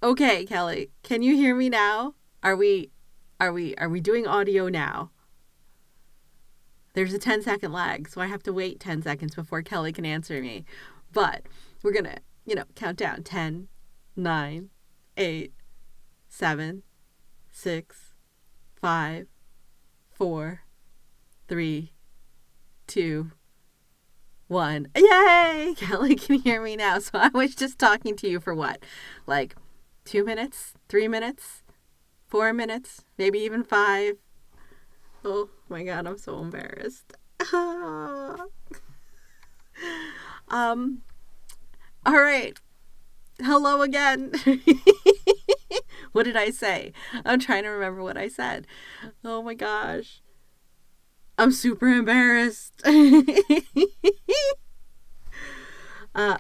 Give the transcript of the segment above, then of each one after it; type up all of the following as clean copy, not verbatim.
Okay, Kelly, can you hear me now? Are we doing audio now? There's a 10-second lag, so I have to wait 10 seconds before Kelly can answer me. But we're going to, count down 10, 9, 8, 7, 6, 5, 4, 3, 2, 1. Yay! Kelly can hear me now. So I was just talking to you for what? Like 2 minutes, 3 minutes, 4 minutes, maybe even 5. Oh my God, I'm so embarrassed. All right. Hello again. What did I say? I'm trying to remember what I said. Oh my gosh. I'm super embarrassed.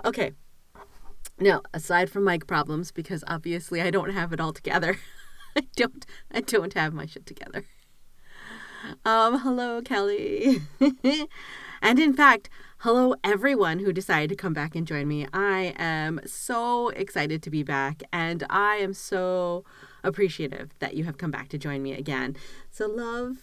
Okay. Now, aside from mic problems, because obviously I don't have it all together. I don't have my shit together. Hello, Kelly. And in fact, hello, everyone who decided to come back and join me. I am so excited to be back, and I am so appreciative that you have come back to join me again. So love.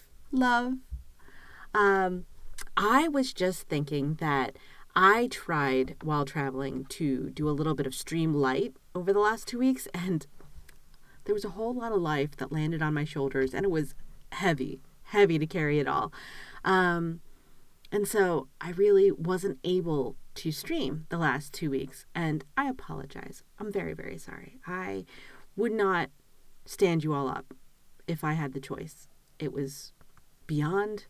I was just thinking that I tried while traveling to do a little bit of stream light over the last 2 weeks, and there was a whole lot of life that landed on my shoulders, and it was heavy to carry it all. And so I really wasn't able to stream the last 2 weeks, and I apologize. I'm very, very sorry. I would not stand you all up if I had the choice. It was beyond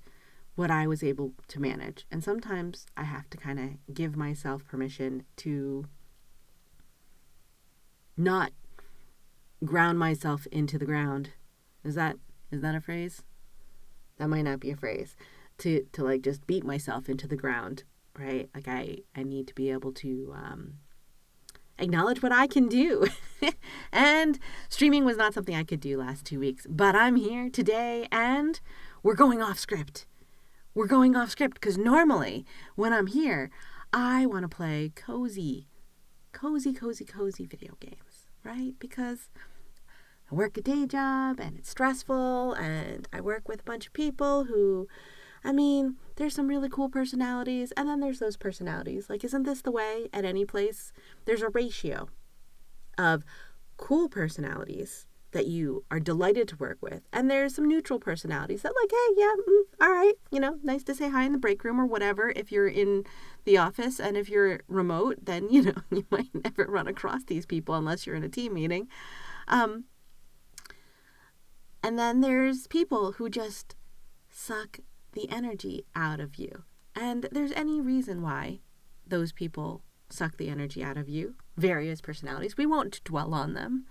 what I was able to manage. And sometimes I have to kind of give myself permission to not ground myself into the ground. Is that a phrase? That might not be a phrase. To like just beat myself into the ground, right? Like I need to be able to acknowledge what I can do. And streaming was not something I could do last 2 weeks, but I'm here today and we're going off script. We're going off script because normally when I'm here, I want to play cozy video games, right? Because I work a day job and it's stressful and I work with a bunch of people who, there's some really cool personalities and then there's those personalities. Like, isn't this the way at any place? There's a ratio of cool personalities that you are delighted to work with. And there's some neutral personalities that like, hey, yeah, all right, nice to say hi in the break room or whatever if you're in the office. And if you're remote, then, you might never run across these people unless you're in a team meeting. And then there's people who just suck the energy out of you. And there's any reason why those people suck the energy out of you. Various personalities. We won't dwell on them.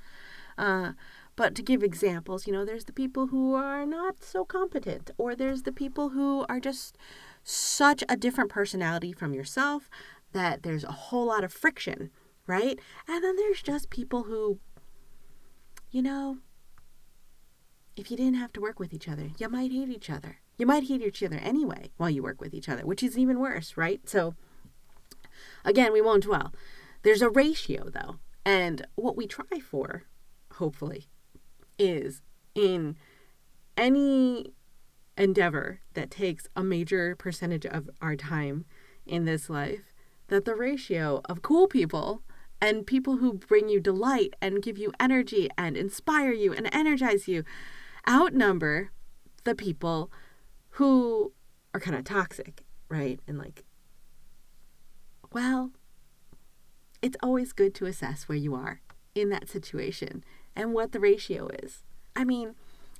But to give examples, there's the people who are not so competent, or there's the people who are just such a different personality from yourself that there's a whole lot of friction, right? And then there's just people who, if you didn't have to work with each other, you might hate each other. You might hate each other anyway while you work with each other, which is even worse, right? So, again, we won't dwell. There's a ratio, though. And what we try for, hopefully, is in any endeavor that takes a major percentage of our time in this life, that the ratio of cool people and people who bring you delight and give you energy and inspire you and energize you outnumber the people who are kind of toxic, right? And it's always good to assess where you are in that situation and what the ratio is.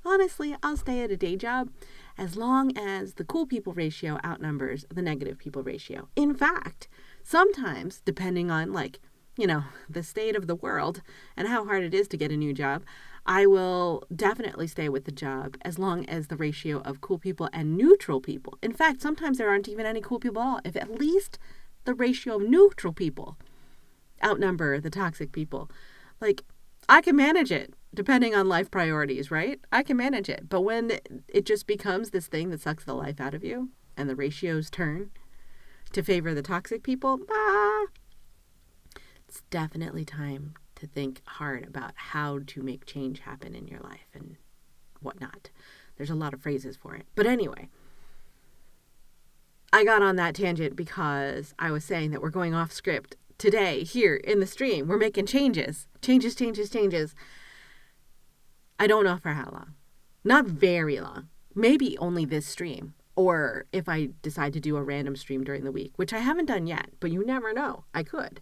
Honestly, I'll stay at a day job as long as the cool people ratio outnumbers the negative people ratio. In fact, sometimes, depending on the state of the world and how hard it is to get a new job, I will definitely stay with the job as long as the ratio of cool people and neutral people. In fact, sometimes there aren't even any cool people at all. If at least the ratio of neutral people outnumber the toxic people. I can manage it depending on life priorities, right? I can manage it. But when it just becomes this thing that sucks the life out of you and the ratios turn to favor the toxic people, it's definitely time to think hard about how to make change happen in your life and whatnot. There's a lot of phrases for it. But anyway, I got on that tangent because I was saying that we're going off script today here in the stream. We're making changes. Changes. I don't know for how long. Not very long. Maybe only this stream. Or if I decide to do a random stream during the week, which I haven't done yet, but you never know. I could.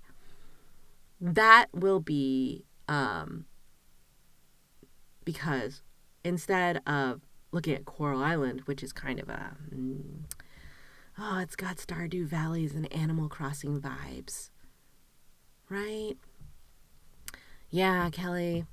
That will be because instead of looking at Coral Island, which is kind of it's got Stardew Valleys and Animal Crossing vibes. Right? Yeah, Kelly.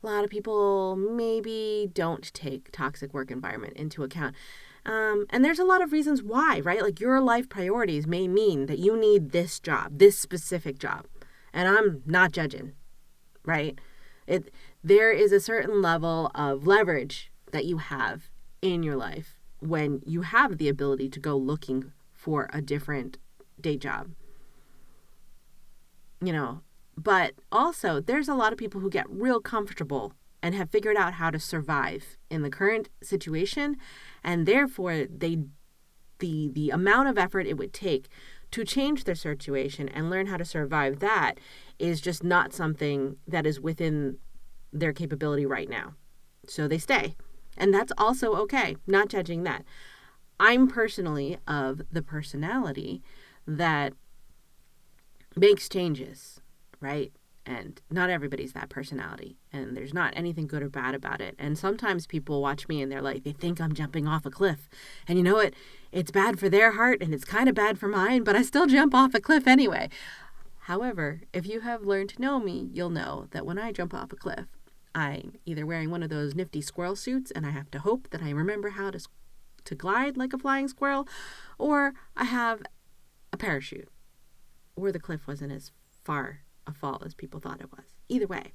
A lot of people maybe don't take toxic work environment into account. And there's a lot of reasons why, right? Like your life priorities may mean that you need this job, this specific job. And I'm not judging, right? There is a certain level of leverage that you have in your life when you have the ability to go looking for a different day job. You know, but also there's a lot of people who get real comfortable and have figured out how to survive in the current situation, and therefore the amount of effort it would take to change their situation and learn how to survive that is just not something that is within their capability right now. So they stay. And that's also okay. Not judging that. I'm personally of the personality that makes changes, right? And not everybody's that personality. And there's not anything good or bad about it. And sometimes people watch me and they're like, they think I'm jumping off a cliff. And you know what? It's bad for their heart and it's kind of bad for mine, but I still jump off a cliff anyway. However, if you have learned to know me, you'll know that when I jump off a cliff, I'm either wearing one of those nifty squirrel suits and I have to hope that I remember how to glide like a flying squirrel, or I have a parachute, or the cliff wasn't as far a fall as people thought it was. Either way,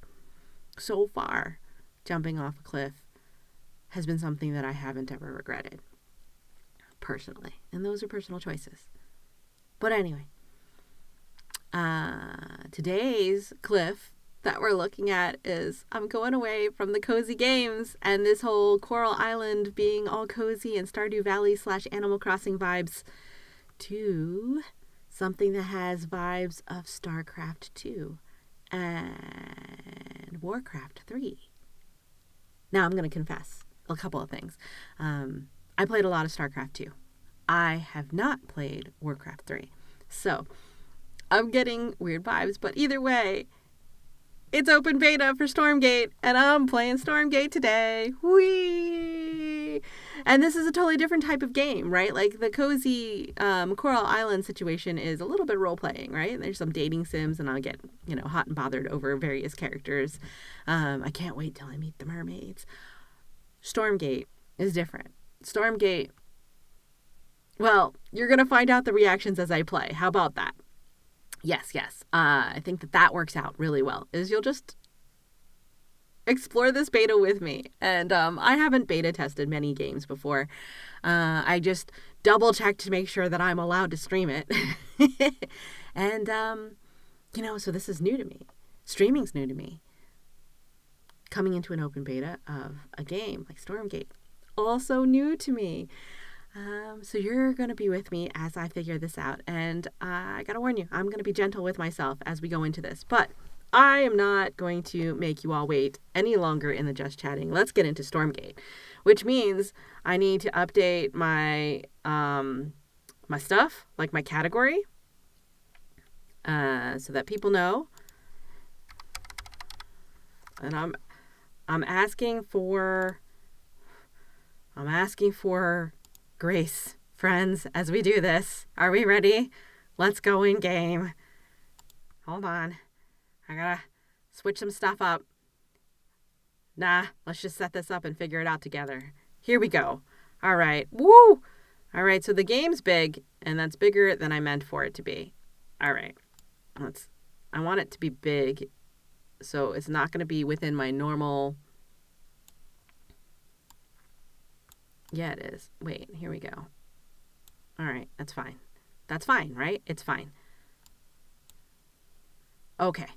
so far, jumping off a cliff has been something that I haven't ever regretted, personally. And those are personal choices. But anyway, today's cliff that we're looking at is I'm going away from the cozy games and this whole Coral Island being all cozy and Stardew Valley / Animal Crossing vibes to something that has vibes of StarCraft 2 and Warcraft 3. Now I'm going to confess a couple of things. I played a lot of StarCraft 2. I have not played Warcraft 3. So I'm getting weird vibes, but either way, it's open beta for Stormgate, and I'm playing Stormgate today. Whee! And this is a totally different type of game, right? Like the cozy Coral Island situation is a little bit role-playing, right? There's some dating sims, and I'll get, hot and bothered over various characters. I can't wait till I meet the mermaids. Stormgate is different. Stormgate, well, you're going to find out the reactions as I play. How about that? Yes. I think that works out really well, is you'll just explore this beta with me. And I haven't beta tested many games before. I just double checked to make sure that I'm allowed to stream it. And, so this is new to me. Streaming's new to me. Coming into an open beta of a game like Stormgate, also new to me. So you're going to be with me as I figure this out. And I got to warn you, I'm going to be gentle with myself as we go into this. But I am not going to make you all wait any longer in the Just Chatting. Let's get into Stormgate, which means I need to update my my stuff, like my category, so that people know. And I'm asking for grace, friends, as we do this. Are we ready? Let's go in game. Hold on. I gotta switch some stuff up. Nah, let's just set this up and figure it out together. Here we go. All right. Woo! All right, so the game's big, and that's bigger than I meant for it to be. All right. I want it to be big, so it's not going to be within my normal... Yeah, it is. Wait, here we go. All right, that's fine. That's fine, right? It's fine. Okay.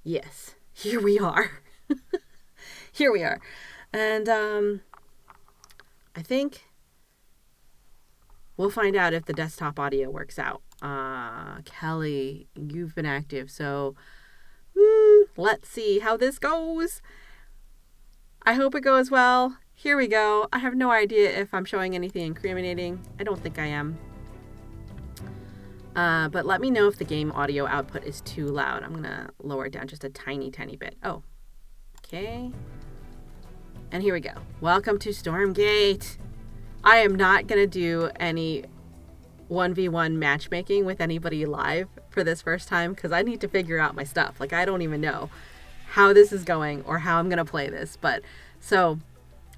Yes, here we are. Here we are. And I think we'll find out if the desktop audio works out. Kelly, you've been active, so let's see how this goes. I hope it goes well. Here we go. I have no idea if I'm showing anything incriminating. I don't think I am. But let me know if the game audio output is too loud. I'm going to lower it down just a tiny, tiny bit. Oh, okay. And here we go. Welcome to Stormgate. I am not going to do any 1v1 matchmaking with anybody live for this first time because I need to figure out my stuff. Like, I don't even know how this is going or how I'm going to play this. But so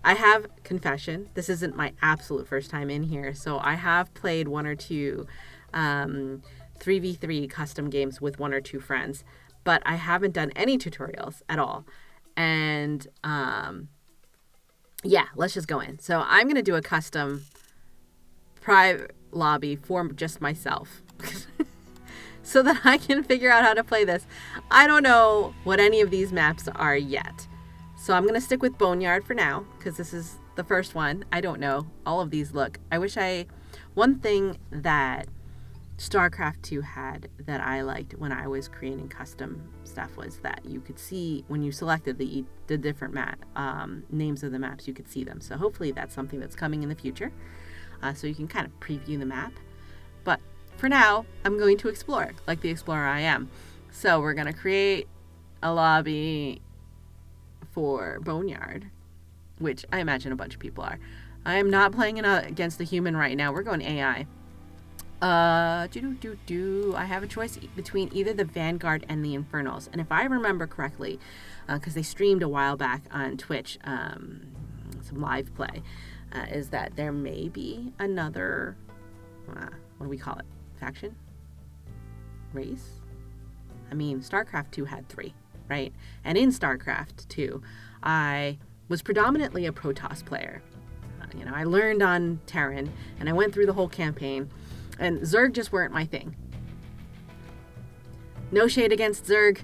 I have confession. This isn't my absolute first time in here. So I have played one or two 3v3 custom games with one or two friends, but I haven't done any tutorials at all. And yeah, let's just go in. So I'm going to do a custom private lobby for just myself so that I can figure out how to play this. I don't know what any of these maps are yet. So I'm going to stick with Boneyard for now because this is the first one. I don't know. All of these look. One thing that StarCraft 2 had that I liked when I was creating custom stuff was that you could see when you selected the different names of the maps, you could see them. So hopefully that's something that's coming in the future. So you can kind of preview the map. But for now, I'm going to explore like the explorer I am. So we're going to create a lobby for Boneyard, which I imagine a bunch of people are. I am not playing against the human right now. We're going AI. I have a choice between either the Vanguard and the Infernals. And if I remember correctly, because they streamed a while back on Twitch, some live play, is that there may be another, what do we call it? Faction? Race? I mean, StarCraft 2 had 3, right? And in StarCraft 2, I was predominantly a Protoss player. I learned on Terran, and I went through the whole campaign. And Zerg just weren't my thing. No shade against Zerg.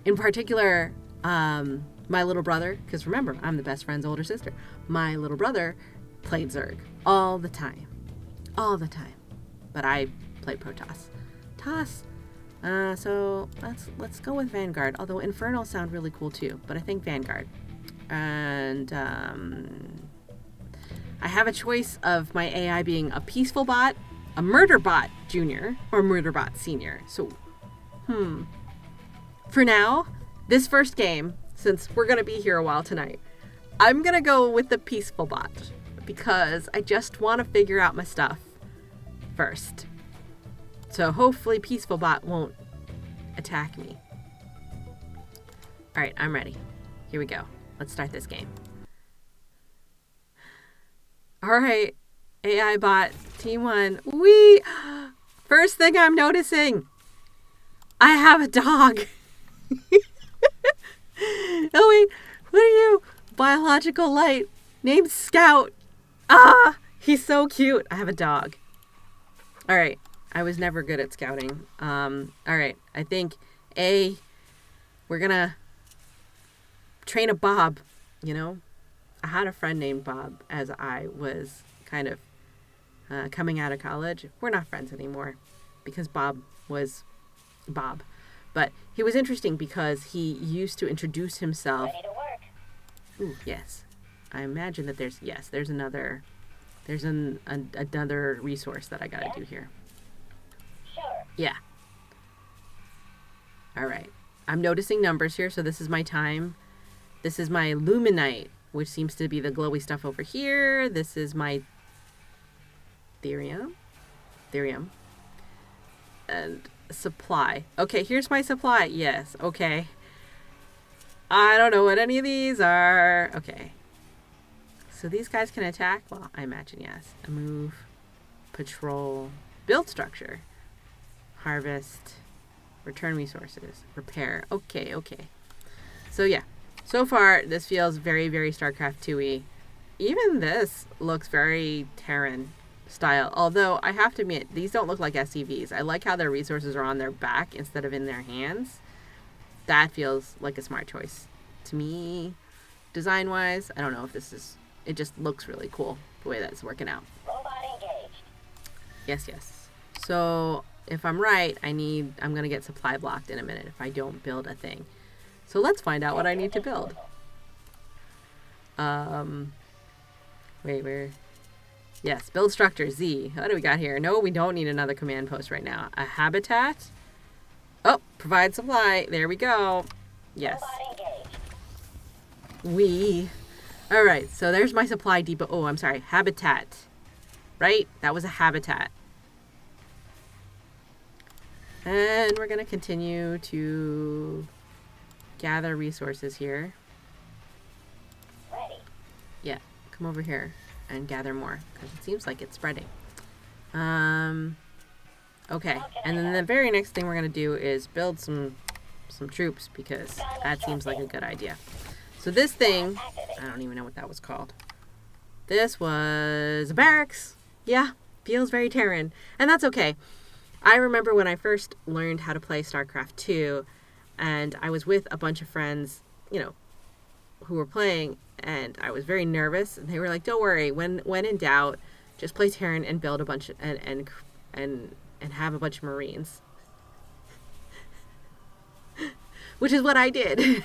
In particular, my little brother, because remember, I'm the best friend's older sister. My little brother played Zerg all the time. All the time. But I played Protoss. So let's go with Vanguard. Although Infernals sound really cool too. But I think Vanguard. And I have a choice of my AI being a peaceful bot, a murder bot junior, or murder bot senior. So, for now, this first game, since we're going to be here a while tonight, I'm going to go with the peaceful bot because I just want to figure out my stuff first. So hopefully peaceful bot won't attack me. All right, I'm ready. Here we go. Let's start this game. All right, AI bot, team 1. First thing I'm noticing, I have a dog. Oh wait, what are you? Biological light, named Scout. He's so cute. I have a dog. All right, I was never good at scouting. All right, I think we're gonna train a Bob, I had a friend named Bob as I was kind of coming out of college. We're not friends anymore because Bob was Bob. But he was interesting because he used to introduce himself. Ready to work. Ooh, yes. I imagine that there's another resource that I got to do here. Sure. Yeah. All right. I'm noticing numbers here. So this is my time. This is my Luminite, which seems to be the glowy stuff over here. This is my Therium. And supply. Okay, here's my supply. Yes, okay. I don't know what any of these are. Okay. So these guys can attack? Well, I imagine yes. Move, patrol, build structure, harvest, return resources, repair. Okay. So yeah. So far, this feels very, very StarCraft 2-y. Even this looks very Terran style. Although, I have to admit, these don't look like SCVs. I like how their resources are on their back instead of in their hands. That feels like a smart choice to me. Design-wise, I don't know if this is... It just looks really cool the way that's working out. Robot engaged. Yes. So if I'm right, I'm going to get supply blocked in a minute if I don't build a thing. So let's find out what I need to build. Wait, where? Yes, build structure, Z. What do we got here? No, we don't need another command post right now. A habitat. Oh, provide supply. There we go. Yes. Robot engaged. All right, so there's my supply depot. Oh, I'm sorry. Habitat. Right? That was a habitat. And we're going to continue to gather resources here. Ready. Yeah, come over here and gather more because it seems like it's spreading. Okay, and then the very next thing we're going to do is build some troops because that seems like a good idea. So this thing, I don't even know what that was called. This was a barracks. Yeah, feels very Terran. And that's okay. I remember when I first learned how to play StarCraft 2, and I was with a bunch of friends, you know, who were playing, and I was very nervous. And they were like, don't worry, when in doubt, just play Terran and build a bunch of, and have a bunch of Marines. Which is what I did.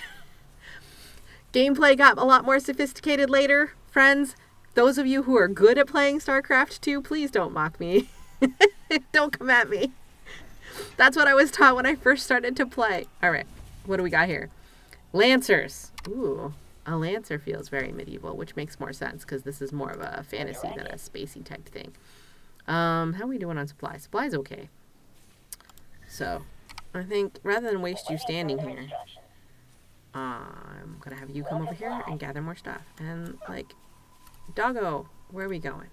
Gameplay got a lot more sophisticated later, friends. Those of you who are good at playing StarCraft 2, please don't mock me. Don't come at me. That's what I was taught when I first started to play. All right, what do we got here? Lancers. Ooh, a Lancer feels very medieval, which makes more sense because this is more of a fantasy than a spacey type thing. How are we doing on supply? Supply's okay. So, I think rather than waste you standing here, I'm gonna have you come over here and gather more stuff. And like, doggo, where are we going?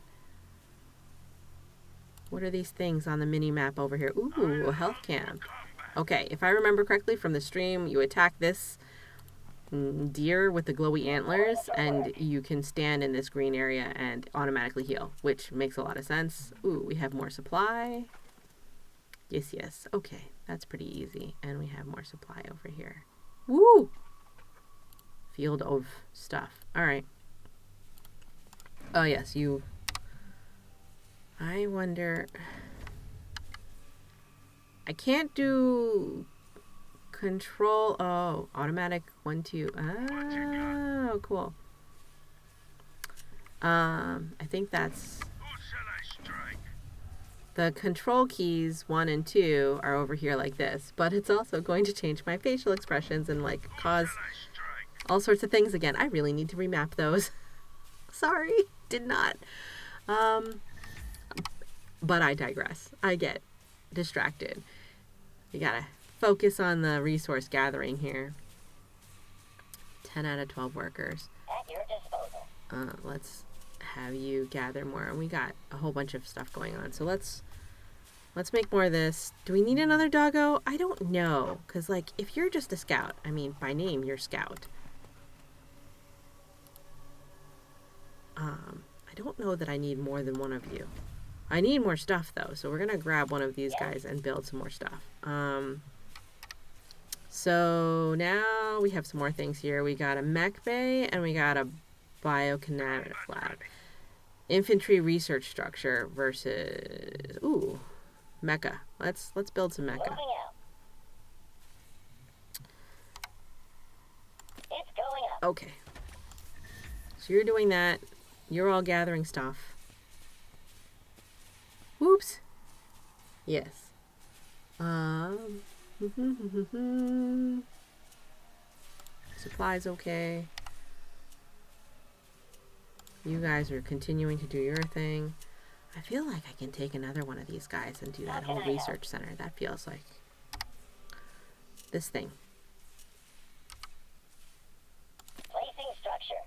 What are these things on the mini map over here? Ooh, a health camp. Okay, if I remember correctly from the stream, you attack this deer with the glowy antlers, and you can stand in this green area and automatically heal, which makes a lot of sense. Ooh, we have more supply. Yes. Okay, that's pretty easy. And we have more supply over here. Woo! Field of stuff. All right. Oh, yes, you... I wonder... I can't do control... Oh, automatic 1, 2... Oh, cool. I think that's... The control keys 1 and 2 are over here like this, but it's also going to change my facial expressions and like cause all sorts of things again. I really need to remap those. Sorry, did not. But I digress. I get distracted. You gotta focus on the resource gathering here. 10 out of 12 workers. At your disposal. Let's have you gather more. And we got a whole bunch of stuff going on. So let's make more of this. Do we need another doggo? I don't know. Because, like, if you're just a scout, I mean, by name, you're scout. I don't know that I need more than one of you. I need more stuff, though. So we're going to grab one of these guys and build some more stuff. So now we have some more things here. We got a mech bay and we got a biokinetic lab. Infantry research structure versus... Ooh, mecha. Let's build some mecha. Moving out. It's going up. Okay. So you're doing that. You're all gathering stuff. Whoops. Yes. Supplies okay. You guys are continuing to do your thing. I feel like I can take another one of these guys and do that whole research center. That feels like this thing. Placing structure.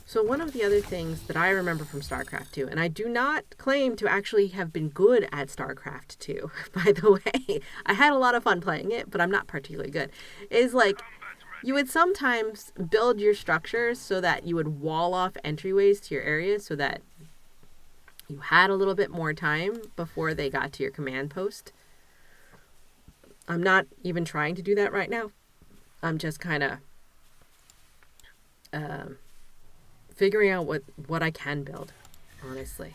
So one of the other things that I remember from StarCraft 2, and I do not claim to actually have been good at StarCraft 2, by the way. I had a lot of fun playing it, but I'm not particularly good. Is like, you would sometimes build your structures so that you would wall off entryways to your areas so that you had a little bit more time before they got to your command post. I'm not even trying to do that right now. I'm just kind of figuring out what I can build, honestly.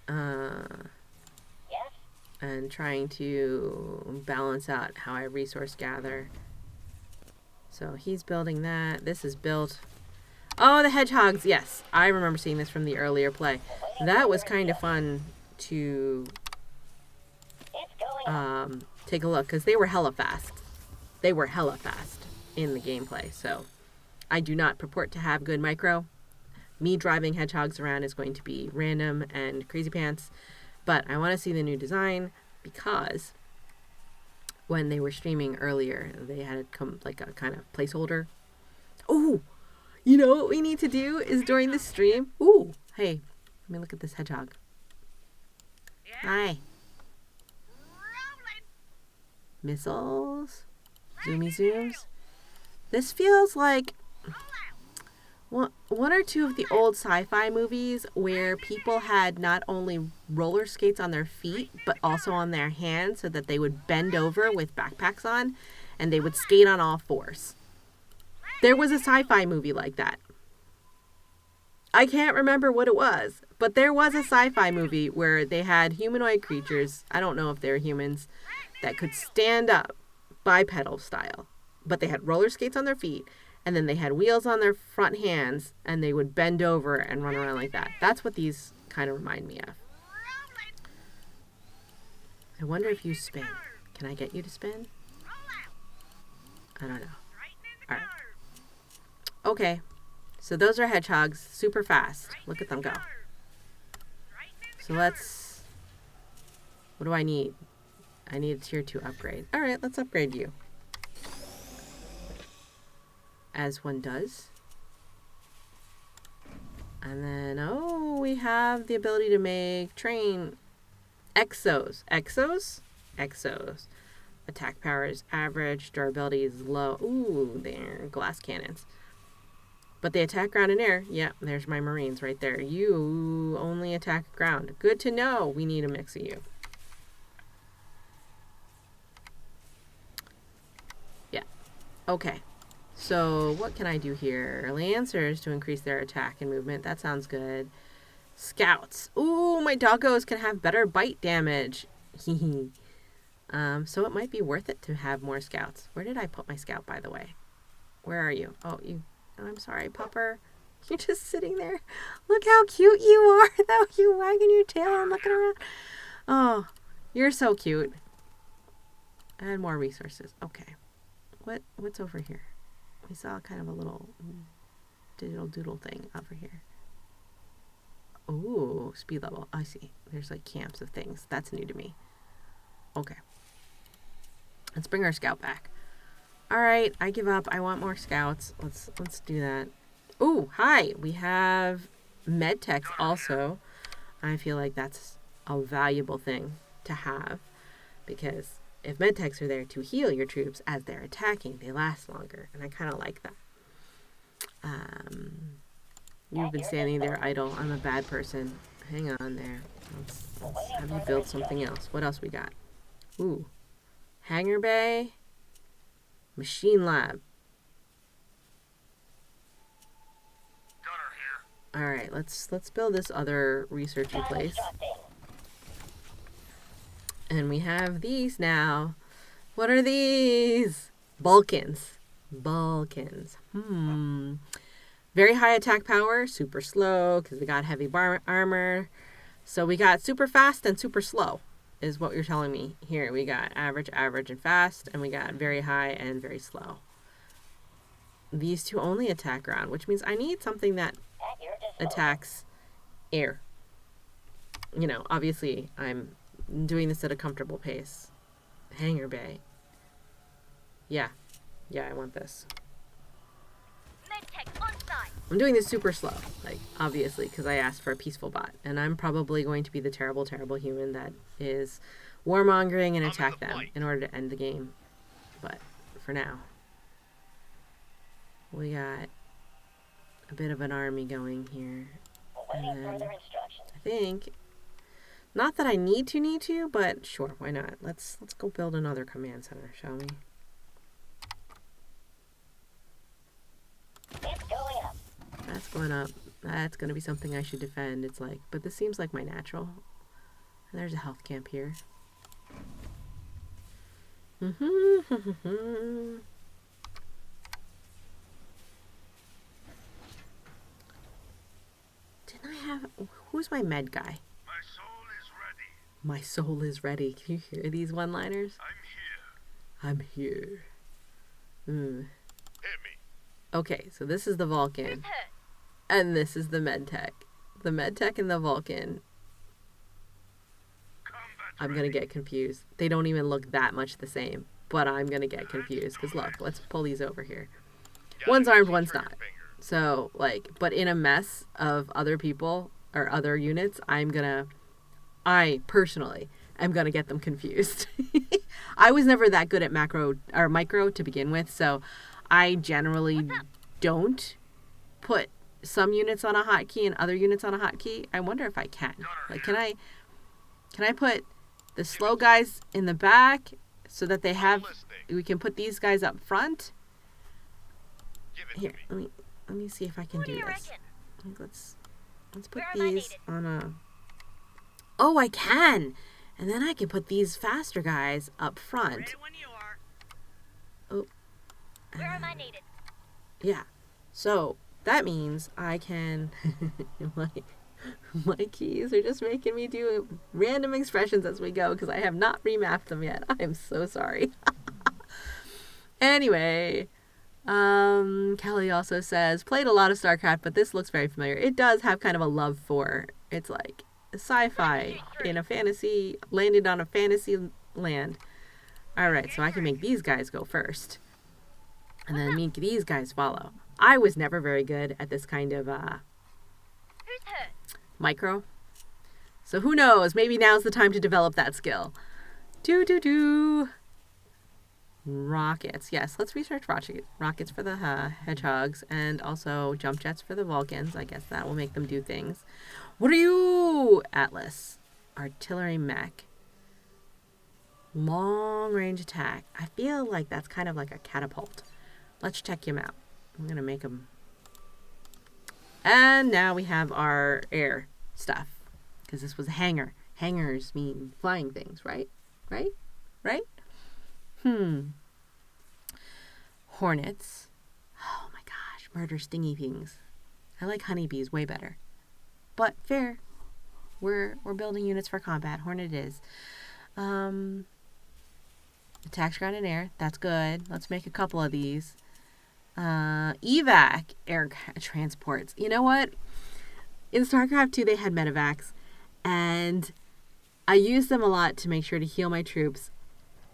Yes? And trying to balance out how I resource gather. So he's building that. This is built. Oh, the hedgehogs. Yes, I remember seeing this from the earlier play. That was kind of fun to It's going up. take a look, because they were hella fast. They were hella fast in the gameplay. So I do not purport to have good micro. Me driving hedgehogs around is going to be random and crazy pants. But I want to see the new design, because when they were streaming earlier, they had come like a kind of placeholder. Oh, you know what we need to do is during the stream. Ooh, hey, let me look at this hedgehog. Hi. Missiles. Zoomy zooms. This feels like one or two of the old sci-fi movies where people had not only roller skates on their feet, but also on their hands, so that they would bend over with backpacks on and they would skate on all fours. There was a sci-fi movie like that. I can't remember what it was, but there was a sci-fi movie where they had humanoid creatures, I don't know if they're humans, that could stand up bipedal style, but they had roller skates on their feet, and then they had wheels on their front hands, and they would bend over and run around like that. That's what these kind of remind me of. I wonder if you spin. Can I get you to spin? I don't know. All right. Okay. So those are hedgehogs, super fast. Look at them go. So let's... What do I need? I need a tier 2 upgrade. All right, let's upgrade you. As one does. And then, oh, we have the ability to make train exos. Exos? Exos. Attack power is average. Durability is low. Ooh, they're glass cannons. But they attack ground and air. Yeah, there's my Marines right there. You only attack ground. Good to know. We need a mix of you. Yeah. Okay. So what can I do here? Lancers to increase their attack and movement. That sounds good. Scouts. Ooh, my doggos can have better bite damage. So it might be worth it to have more scouts. Where did I put my scout, by the way? Where are you? Oh, you... I'm sorry, pupper. You're just sitting there. Look how cute you are, though. You wagging your tail and looking around. Oh, you're so cute. Add more resources. Okay. What's over here? We saw kind of a little digital doodle thing over here. Ooh, speed level. I see. There's like camps of things. That's new to me. Okay. Let's bring our scout back. All right, I give up. I want more scouts. Let's do that. Ooh, hi. We have med techs also. I feel like that's a valuable thing to have, because if med techs are there to heal your troops as they're attacking, they last longer, and I kind of like that. You've been standing there idle. I'm a bad person. Hang on there. Let's have you build something else. What else we got? Ooh, hangar bay. Machine lab. All right, let's build this other researchy place. And we have these now. What are these? Balkans. Balkans. Very high attack power, super slow because they got heavy armor. So we got super fast and super slow is what you're telling me. Here we got average, average, and fast, and we got very high and very slow. These two only attack ground, which means I need something that attacks air. You know, obviously I'm doing this at a comfortable pace. Hangar bay. Yeah, I want this. I'm doing this super slow, like, obviously, because I asked for a peaceful bot. And I'm probably going to be the terrible, terrible human that is warmongering and attack them in order to end the game. But for now, we got a bit of an army going here. And then I think Not that I need to, but sure, why not? Let's go build another command center, shall we? It's going up. That's going up. That's going to be something I should defend. It's like, but this seems like my natural. And there's a health camp here. Did I have... Who's my med guy? My soul is ready. My soul is ready. Can you hear these one-liners? I'm here. I'm here. Hit me. Okay, so this is the Vulcan. And this is the medtech. The medtech and the Vulcan. I'm going to get confused. They don't even look that much the same. But I'm going to get confused. Because look, let's pull these over here. One's armed, one's not. So, like, but in a mess of other people or other units, I personally am going to get them confused. I was never that good at macro or micro to begin with. So I generally don't put some units on a hotkey and other units on a hotkey. I wonder if I can. Like, can I put the slow guys in the back so that we can put these guys up front? Here, let me see if I can do this. Like, let's put these on a... Oh, I can! And then I can put these faster guys up front. Oh. Where am I needed? Yeah. So that means I can... my keys are just making me do random expressions as we go because I have not remapped them yet. I'm so sorry. Anyway, Kelly also says, played a lot of StarCraft, but this looks very familiar. It does have kind of a love for, it's like sci-fi in a fantasy, landed on a fantasy land. All right, so I can make these guys go first. And then make these guys follow. I was never very good at this kind of micro. So who knows? Maybe now's the time to develop that skill. Rockets. Yes, let's research rockets for the hedgehogs and also jump jets for the Vulcans. I guess that will make them do things. What are you? Atlas. Artillery mech. Long range attack. I feel like that's kind of like a catapult. Let's check him out. I'm going to make him. And now we have our air stuff. Because this was a hangar. Hangars mean flying things, right? Right? Hornets. Oh my gosh. Murder stingy things. I like honeybees way better. But fair. We're building units for combat. Hornet is. Attacks ground and air. That's good. Let's make a couple of these. Evac air transports. You know what? In StarCraft 2, they had medevacs, and I used them a lot to make sure to heal my troops.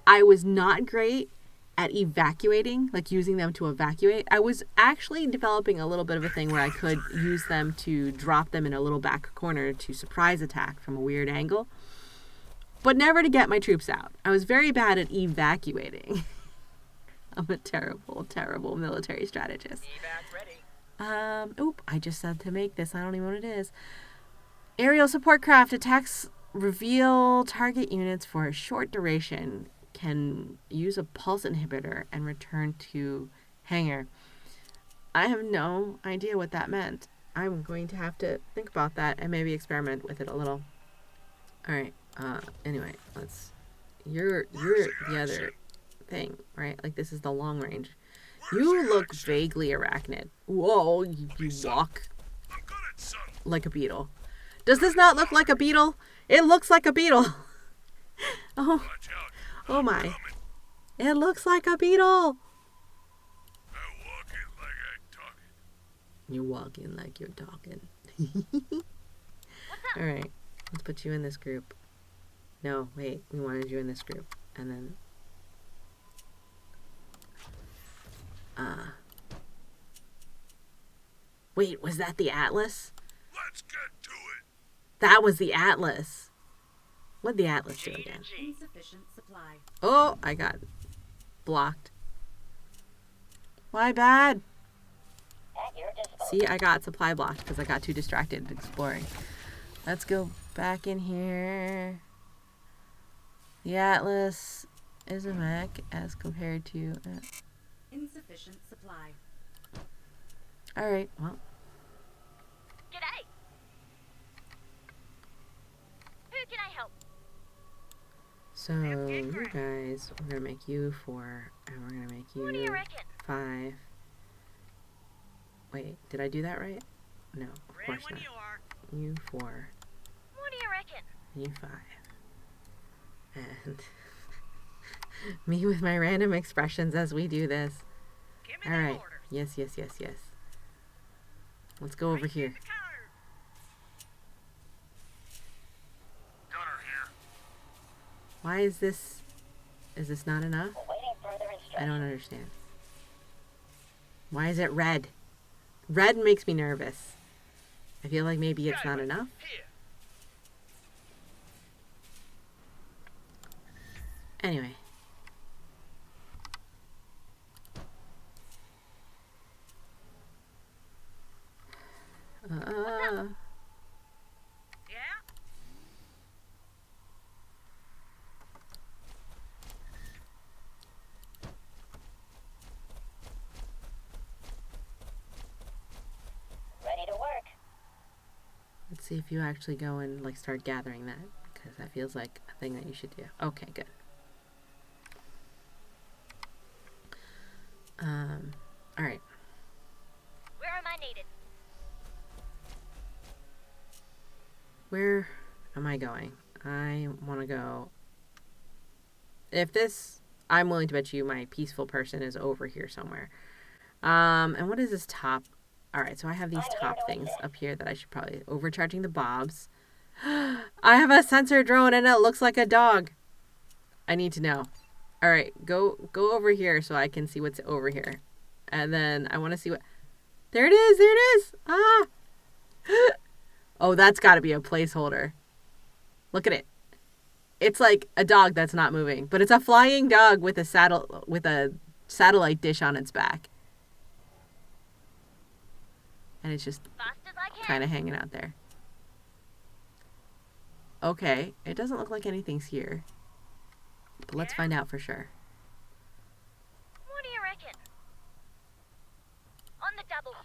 I was not great at evacuating, like using them to evacuate. I was actually developing a little bit of a thing where I could use them to drop them in a little back corner to surprise attack from a weird angle, but never to get my troops out. I was very bad at evacuating. I'm a terrible, terrible military strategist. I just said to make this. I don't even know what it is. Aerial support craft attacks reveal target units for a short duration. Can use a pulse inhibitor and return to hangar. I have no idea what that meant. I'm going to have to think about that and maybe experiment with it a little. All right. Anyway, you're the other thing, right? Like, this is the long range. You look vaguely arachnid. Whoa, you walk like a beetle. Does this not look like a beetle? It looks like a beetle. Oh my. It looks like a beetle. You're walking like you're talking. All right, let's put you in this group. No, wait, we wanted you in this group. And then wait, was that the Atlas? Let's get to it. That was the Atlas. What'd the Atlas do again? Insufficient supply. Oh, I got blocked. Why bad? At your disposal. See, I got supply blocked because I got too distracted exploring. Let's go back in here. The Atlas is a mech as compared to... Insufficient supply. Alright, well. G'day. Who can I help? So, you guys, we're going to make you 4, and we're going to make What do you you reckon? 5. Wait, did I do that right? No, of course not. You 4, What do you reckon? you 5. And me with my random expressions as we do this. Alright, yes. Let's go over here. Gunner here. Why is this not enough? Waiting further I instructions. don't understand. Why is it red? Red makes me nervous. I feel like maybe it's not enough. Here. Anyway. Yeah? Ready to work. Let's see if you actually go and like start gathering that, because that feels like a thing that you should do. Okay, good. All right. Where am I needed? Where am I going? I want to go. If this, I'm willing to bet you my peaceful person is over here somewhere. And what is this top? All right, so I have these top things up here that I should probably overcharging the bobs. I have a sensor drone and it looks like a dog. I need to know. All right, go over here so I can see what's over here. And then I want to see what... There it is. Ah. Oh, that's got to be a placeholder. Look at it. It's like a dog that's not moving, but it's a flying dog with a satellite dish on its back. And it's just Fast as I can. kind of hanging out there. Okay, it doesn't look like anything's here. But let's find out for sure. What do you reckon? On the double.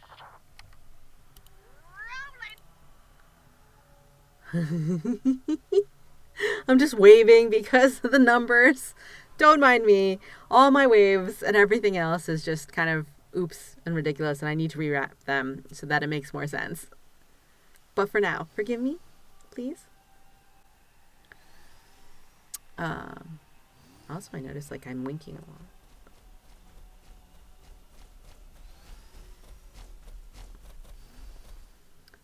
I'm just waving because of the numbers. Don't mind me. All my waves and everything else is just kind of oops and ridiculous, and I need to rewrap them so that it makes more sense. But for now, forgive me, please. Also, I noticed like I'm winking a lot.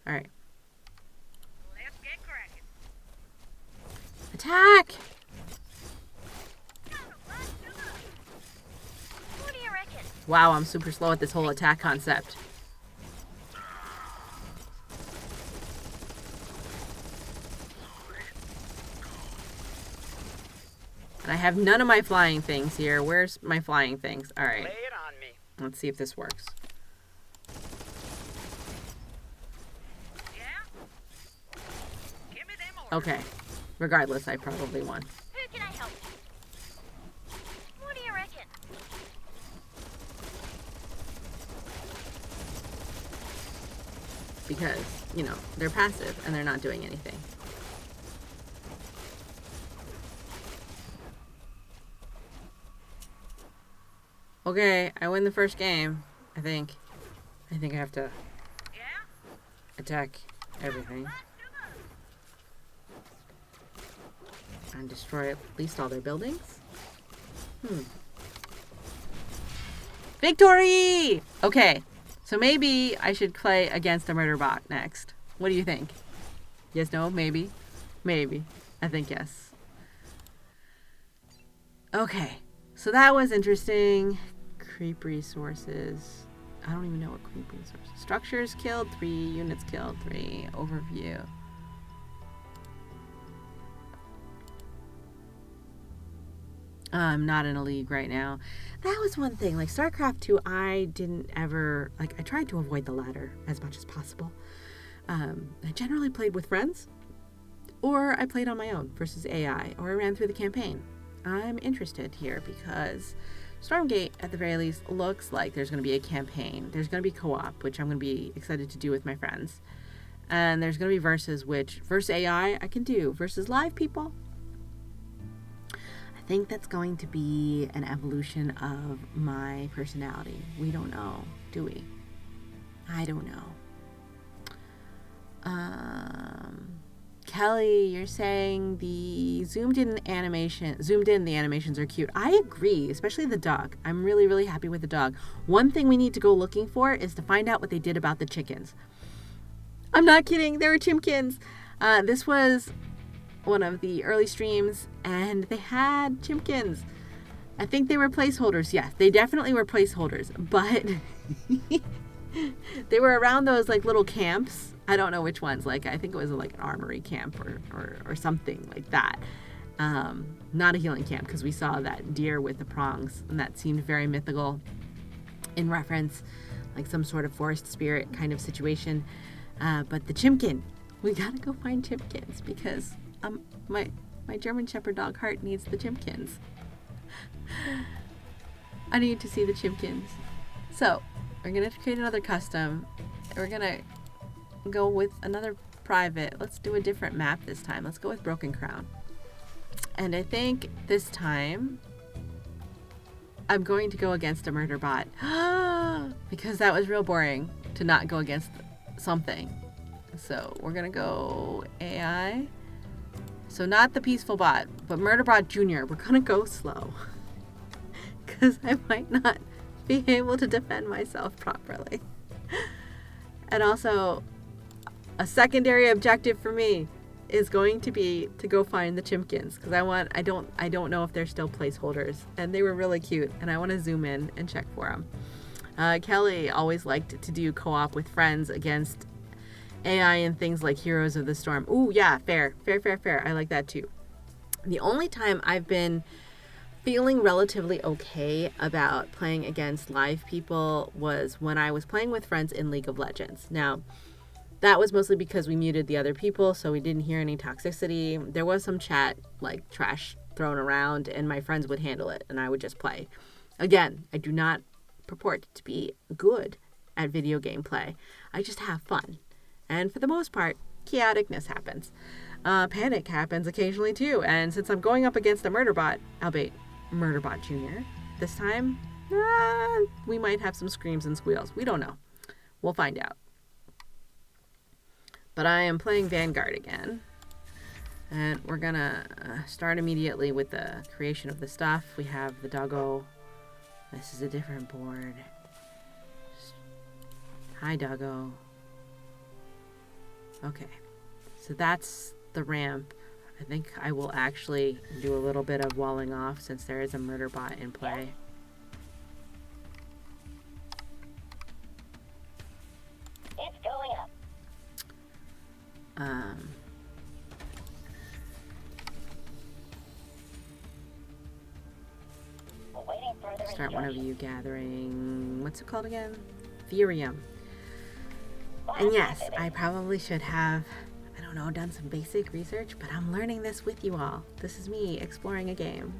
All right. Let's get cracking. Attack! What do you reckon? Wow, I'm super slow at this whole attack concept. And I have none of my flying things here. Where's my flying things? All right. Lay it on me. Let's see if this works. Yeah? Give me them orders. Okay. Regardless, I probably won. Who can I help? What do you reckon? Because, you know, they're passive and they're not doing anything. Okay, I win the first game, I think. I think I have to Yeah? attack everything and destroy at least all their buildings. Victory! Okay, so maybe I should play against a murder bot next. What do you think? Yes, no, maybe? Maybe. I think yes. Okay, so that was interesting. Creep resources. I don't even know what creep resources. Structures killed, 3. Units killed, 3. Overview. I'm not in a league right now. That was one thing. Like StarCraft 2, I didn't ever... Like, I tried to avoid the ladder as much as possible. I generally played with friends. Or I played on my own versus AI, or I ran through the campaign. I'm interested here because Stormgate, at the very least, looks like there's going to be a campaign. There's going to be co-op, which I'm going to be excited to do with my friends. And there's going to be versus, which versus AI I can do. Versus live people, I think that's going to be an evolution of my personality. We don't know, do we? I don't know. Kelly, you're saying the zoomed in the animations are cute. I agree, especially the dog. I'm really, really happy with the dog. One thing we need to go looking for is to find out what they did about the chickens. I'm not kidding. There were chimkins. This was one of the early streams, and they had chimkins. I think they were placeholders. Yes, they definitely were placeholders, but they were around those like little camps. I don't know which ones. Like, I think it was like an armory camp or something like that. Not a healing camp, because we saw that deer with the prongs, and that seemed very mythical in reference, like some sort of forest spirit kind of situation. But the chimkin, we gotta go find chimkins, because my German Shepherd dog Heart needs the chimkins. I need to see the chimkins. So we're gonna create another custom. We're gonna go with another private. Let's do a different map this time. Let's go with Broken Crown. And I think this time I'm going to go against a murder bot. Because that was real boring to not go against something. So we're gonna go AI. So not the peaceful bot, but Murder Bot Junior. We're gonna go slow. Because I might not be able to defend myself properly. And also, a secondary objective for me is going to be to go find the chimkins, because I don't know if they're still placeholders, and they were really cute, and I want to zoom in and check for them. Kelly always liked to do co-op with friends against AI and things like Heroes of the Storm. Ooh, yeah, fair. I like that too. The only time I've been feeling relatively okay about playing against live people was when I was playing with friends in League of Legends. Now, that was mostly because we muted the other people, so we didn't hear any toxicity. There was some chat, like trash thrown around, and my friends would handle it, and I would just play. Again, I do not purport to be good at video game play. I just have fun. And for the most part, chaoticness happens. Panic happens occasionally too. And since I'm going up against a murder bot, albeit Murder Bot Junior, this time, we might have some screams and squeals. We don't know. We'll find out. But I am playing Vanguard again. And we're gonna start immediately with the creation of the stuff. We have the doggo. This is a different board. Hi, doggo. Okay. So that's the ramp. I think I will actually do a little bit of walling off since there is a murder bot in play. It's going up. Awaiting further Start one of instructions. you gathering, what's it called again? Therium. And yes, I probably should have, I don't know, done some basic research, but I'm learning this with you all. This is me exploring a game.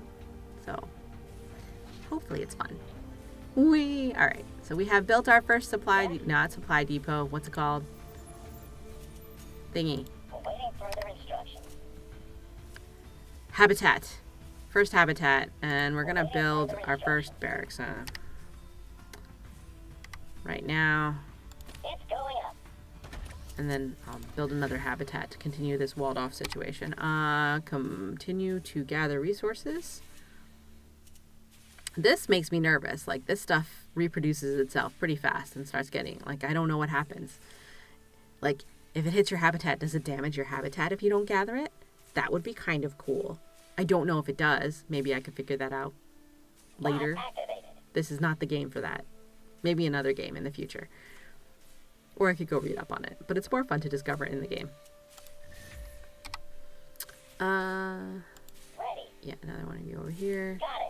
So, hopefully it's fun. Alright, so we have built our first not supply depot, what's it called? Thingy. Awaiting further instructions. Habitat. First habitat, and we're gonna build our first barracks right now. It's going up. And then I'll build another habitat to continue this walled off situation. Continue to gather resources. This makes me nervous. Like, this stuff reproduces itself pretty fast and starts getting, like, I don't know what happens. Like, if it hits your habitat, does it damage your habitat if you don't gather it? That would be kind of cool. I don't know if it does. Maybe I could figure that out later. Activated. This is not the game for that. Maybe another game in the future. Or I could go read up on it. But it's more fun to discover in the game. Ready. Yeah, another one of you over here. Got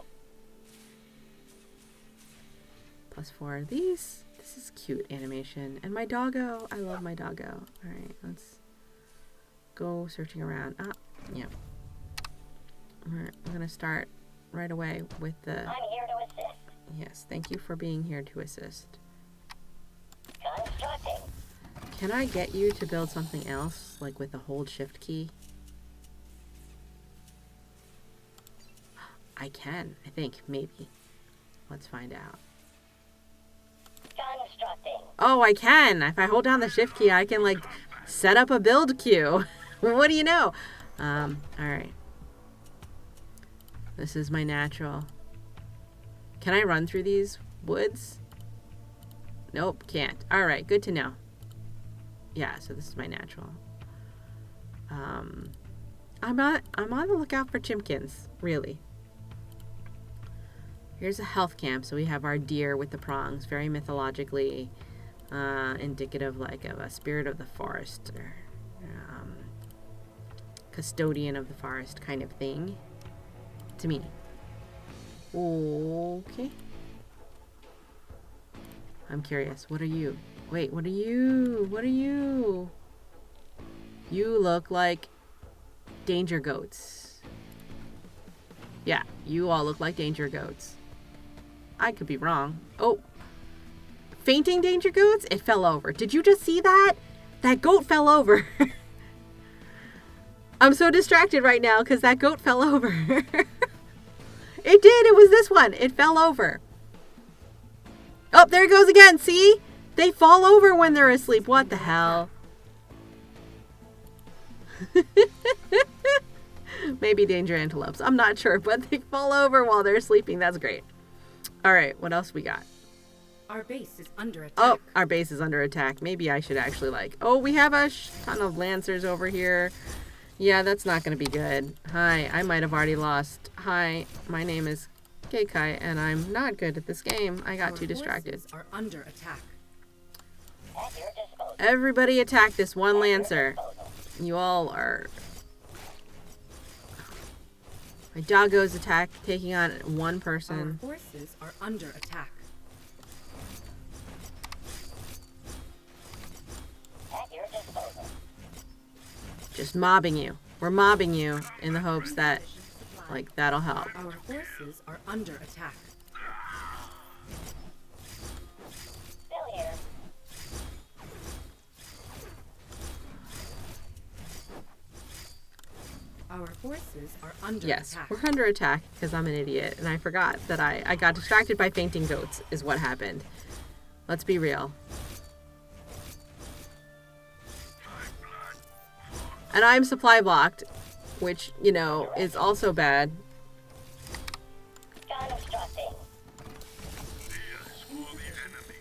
it. +4 of these. This is cute animation. And my doggo. I love my doggo. Alright, let's go searching around. Ah, yeah. We're gonna start right away with the... I'm here to assist. Yes, thank you for being here to assist. Constructing. Can I get you to build something else, like with the hold shift key? I can, I think, maybe. Let's find out. Constructing. Oh, I can! If I hold down the shift key, I can, like, set up a build queue. What do you know? Alright. This is my natural. Can I run through these woods? Nope, can't. Alright, good to know. Yeah, so this is my natural. I'm on the lookout for chimkins, really. Here's a health camp, so we have our deer with the prongs, very mythologically indicative, like, of a spirit of the forest, or custodian of the forest kind of thing, to me. Okay. I'm curious, what are you? Wait, what are you? What are you? You look like danger goats. Yeah, you all look like danger goats. I could be wrong. Oh. Fainting danger goats? It fell over. Did you just see that? That goat fell over. I'm so distracted right now because that goat fell over. It did. It was this one. It fell over. Oh, there it goes again. See? They fall over when they're asleep. What the hell? Maybe danger antelopes. I'm not sure, but they fall over while they're sleeping. That's great. All right, what else we got? Our base is under attack. Oh, our base is under attack. Maybe I should actually like... Oh, we have a ton of lancers over here. Yeah, that's not going to be good. Hi, I might have already lost. Hi, my name is KaeKai, and I'm not good at this game. I got too distracted. Are under attack. At your disposal. Everybody attack this one lancer. You all are... My doggo's attack, taking on one Our person. forces are under attack. At your disposal. Just mobbing you. We're mobbing you in the hopes that, like, that'll help. Our forces are under attack. Still here. Our forces are under Yes, attack. we're under attack because I'm an idiot and I forgot that I got distracted by fainting goats is what happened. Let's be real. And I'm supply blocked, which, you know, is also bad. Constructing. Swarm the enemy.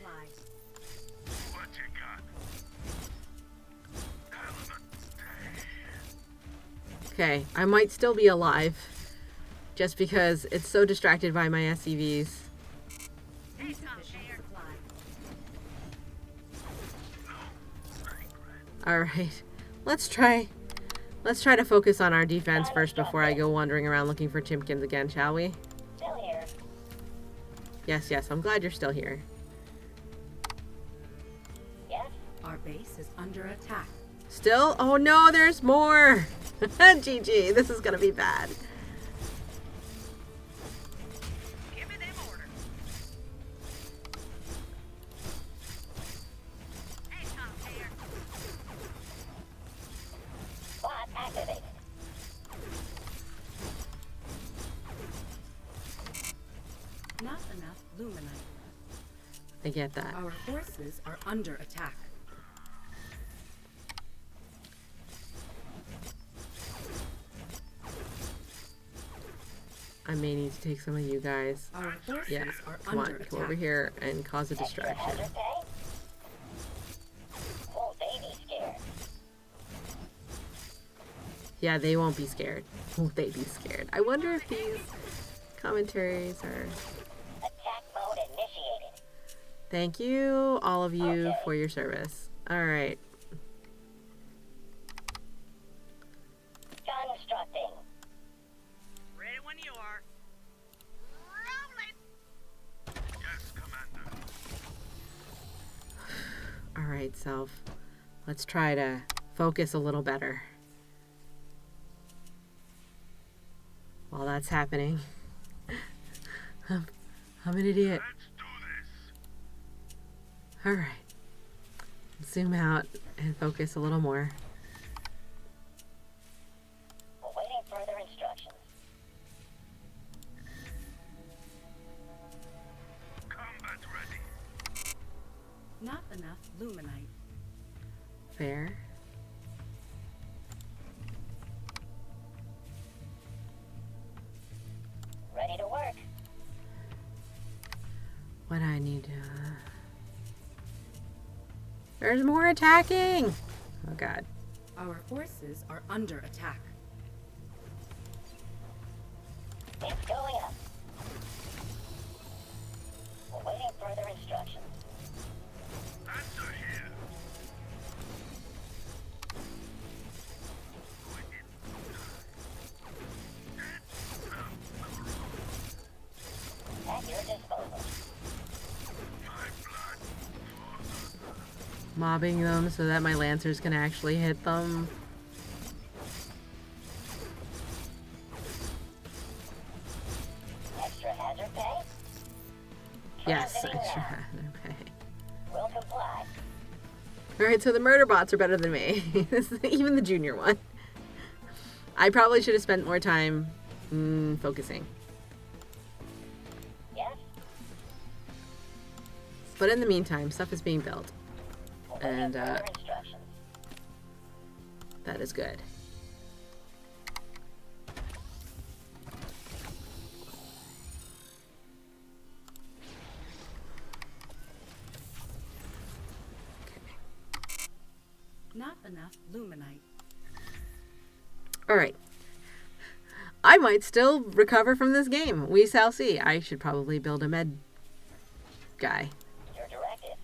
What you got? Element day. Okay, I might still be alive just because it's so distracted by my SCVs. Hey, Tom, here. All right, let's try to focus on our defense first before I go wandering around looking for chimkins again, shall we? Still here. Yes, I'm glad you're still here. Yes. Our base is under attack. Still? Oh no, there's more! GG, this is gonna be bad. Give me them orders. Hey, Tom, here. Bot activated. Not enough luminite. I get that. Our forces are under attack. I may need to take some of you guys. Our forces Yeah, are come on, under come over attack. here and cause a distraction. Hazard pay? Won't they be scared? Yeah, they won't be scared. Won't they be scared? I wonder if these commentaries are... Attack mode initiated. Thank you, all of you, for your service. Alright. Constructing. Ready when you are. Rolling. Yes, Commander. Alright, self. Let's try to focus a little better. that's happening. I'm an idiot. Let's do this. Alright. Zoom out and focus a little more. Awaiting further instructions. Combat ready. Not enough luminite. Fair. Ready to work. What I need to... There's more attacking! Oh god. Our forces are under attack. It's going up. Awaiting further instructions. Answer here. At your disposal. Mobbing them so that my lancers can actually hit them. Extra hazard pay? Yes, Transiting extra now. hazard pay. Will comply. Alright, so the murder bots are better than me. Even the junior one. I probably should have spent more time focusing. Yes? But in the meantime, stuff is being built. Awaiting And, further instructions. That is good. Not enough luminite. Alright. I might still recover from this game. We shall see. I should probably build a med guy. Your directive.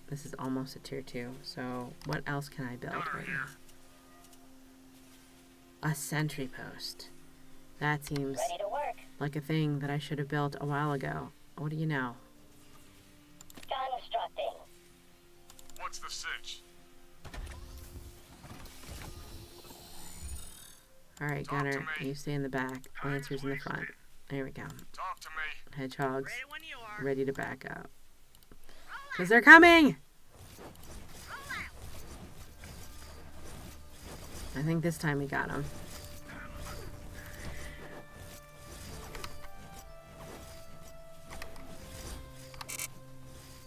This is almost a tier 2, so what else can I build right now? A sentry post. That seems Ready to work. like a thing that I should have built a while ago. What do you know? Constructing. What's the sitch? Alright, Talk to Gunner, me. you stay in the back. Lancers in the front. There we go. Talk to me. Hedgehogs Ready when you are. ready to back up. Because they're coming! I think this time we got them.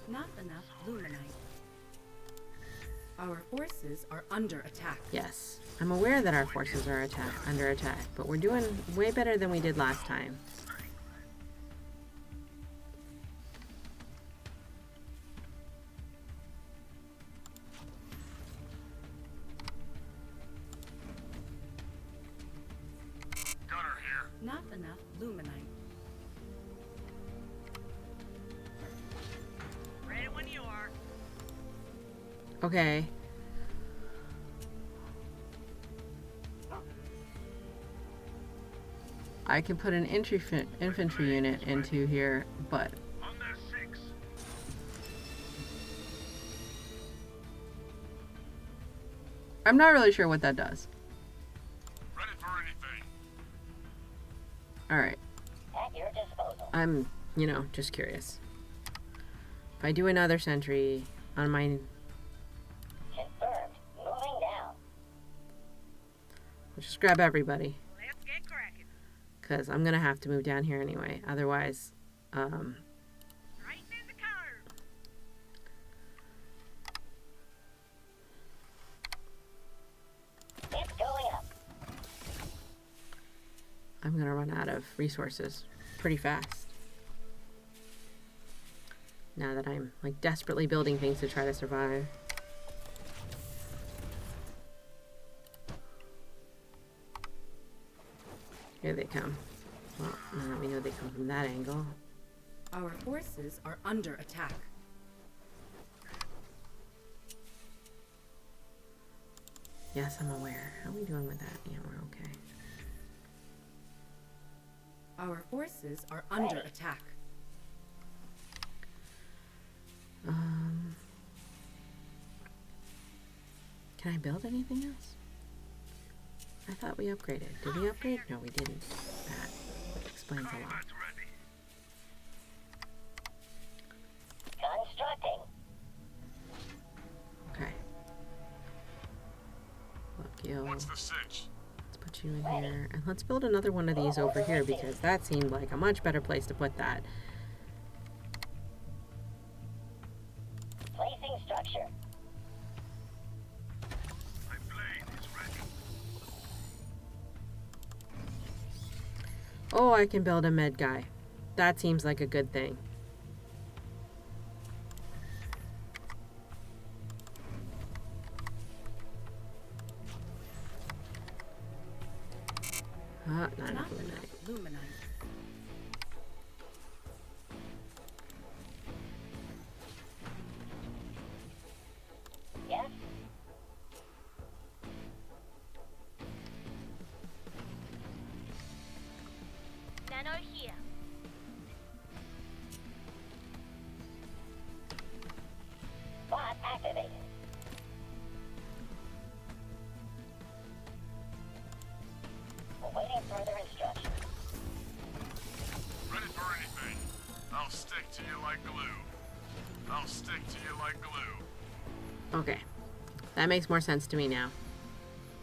Not enough luminite. Our forces are under attack. Yes. I'm aware that our forces are under attack, but we're doing way better than we did last time. Gunner here. Not enough luminite. Ready when you are. Okay. I can put an infantry unit into here, but On their 6. I'm not really sure what that does. Ready for anything. Alright. At your disposal. I'm, just curious. If I do another sentry on my... Confirmed. Moving down. I'll just grab everybody. Let's get cracking. Because I'm going to have to move down here anyway. Otherwise, Right in the curve. It's going up. I'm going to run out of resources pretty fast. Now that I'm, desperately building things to try to survive. Here they come. Well, now that we know they come from that angle. Our forces are under attack. Yes, I'm aware. How are we doing with that? Yeah, we're okay. Our forces are under attack. Can I build anything else? I thought we upgraded. Did we upgrade? No, we didn't. That explains a lot. Combat's ready. Constructing. Okay. Look, you. What's the sitch? Let's put you in here. And let's build another one of these over here because that seemed like a much better place to put that. Placing structure. My blade is ready. Oh, I can build a med guy. That seems like a good thing. Not enough Not luminite. enough luminite. Yes. Nano here. Bot activated. Awaiting further instructions. Ready for anything. I'll stick to you like glue. I'll stick to you like glue. Okay. That makes more sense to me now.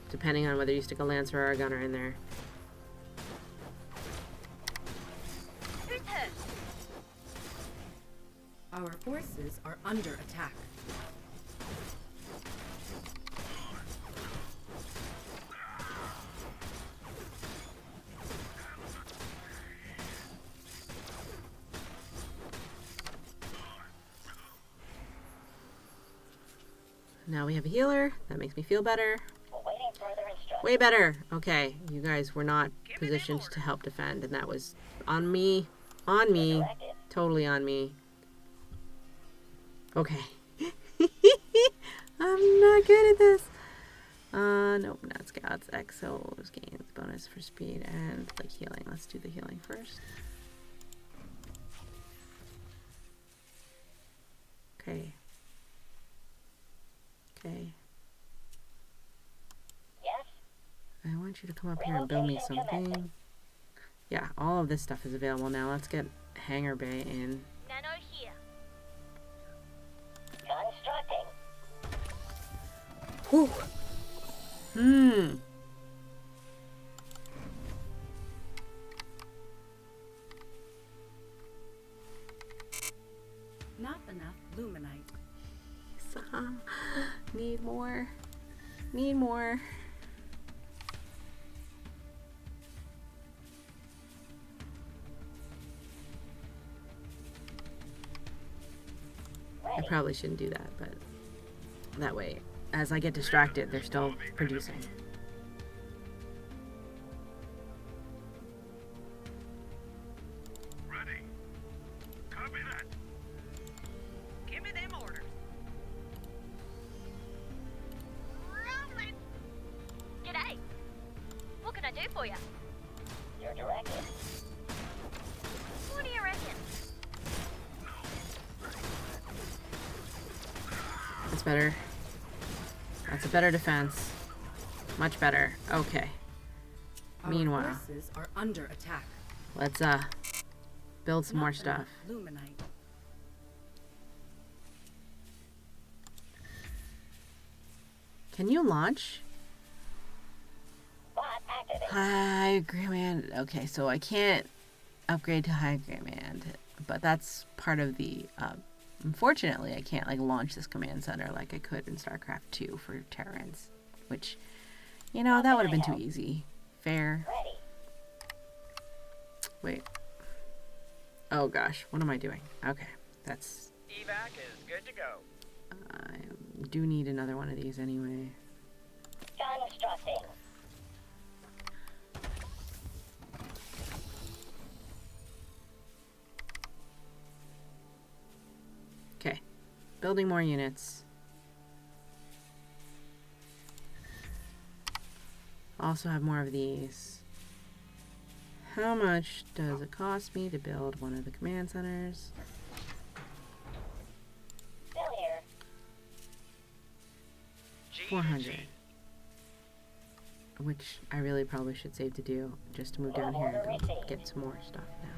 Depending on whether you stick a lancer or a gunner in there. Who's hurt? Our forces are under attack. Now we have a healer. That makes me feel better. Awaiting further instructions. Way better. Okay, you guys were not Give me them positioned to orders. help defend, and that was on me. On me. Directed. Totally on me. Okay. I'm not good at this. Nope, not scouts. Exos gains bonus for speed and like healing. Let's do the healing first. Okay. Okay. Yes. I want you to come up here and build me something. Yeah, all of this stuff is available now. Let's get Hangar Bay in. Nano here. Constructing. Whew. Not enough luminite. Need more. Need more. I Ready. probably shouldn't do that, but that way, as I get distracted, they're still producing. Ready. Copy that. Give me them orders. Rolling. G'day. What can I do for you? You're directed. What do you reckon? That's better. That's a better defense. Much better. Okay. Our Meanwhile, forces are under attack. let's build some Not more enough stuff. Luminite. Can you launch? Bot activated. High command. Okay, so I can't upgrade to high command, but that's part of the. Unfortunately, I can't like launch this command center like I could in StarCraft 2 for Terrans, which, you know, that would have been too easy. Fair. Ready. Wait. Oh gosh, what am I doing? Okay, that's. Evac is good to go. I do need another one of these anyway. Constructing. Okay, building more units. Also have more of these. How much does it cost me to build one of the command centers? Still here. 400. which I really probably should save to do, just to move down here and go get some more stuff now.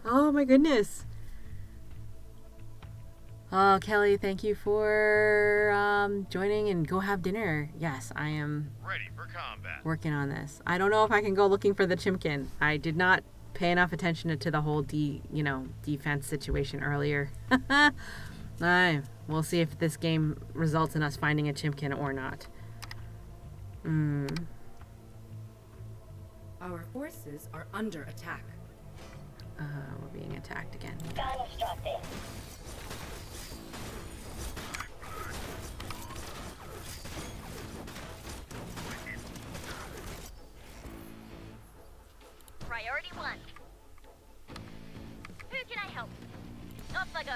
Oh my goodness. Oh, Kelly, thank you for joining, and go have dinner. Yes, I am Ready for combat. working on this. I don't know if I can go looking for the chimkin. I did not pay enough attention to the whole defense situation earlier. We'll see if this game results in us finding a chimkin or not. Our forces are under attack. We're being attacked again. Constructing. Priority 1. Who can I help? Off I go.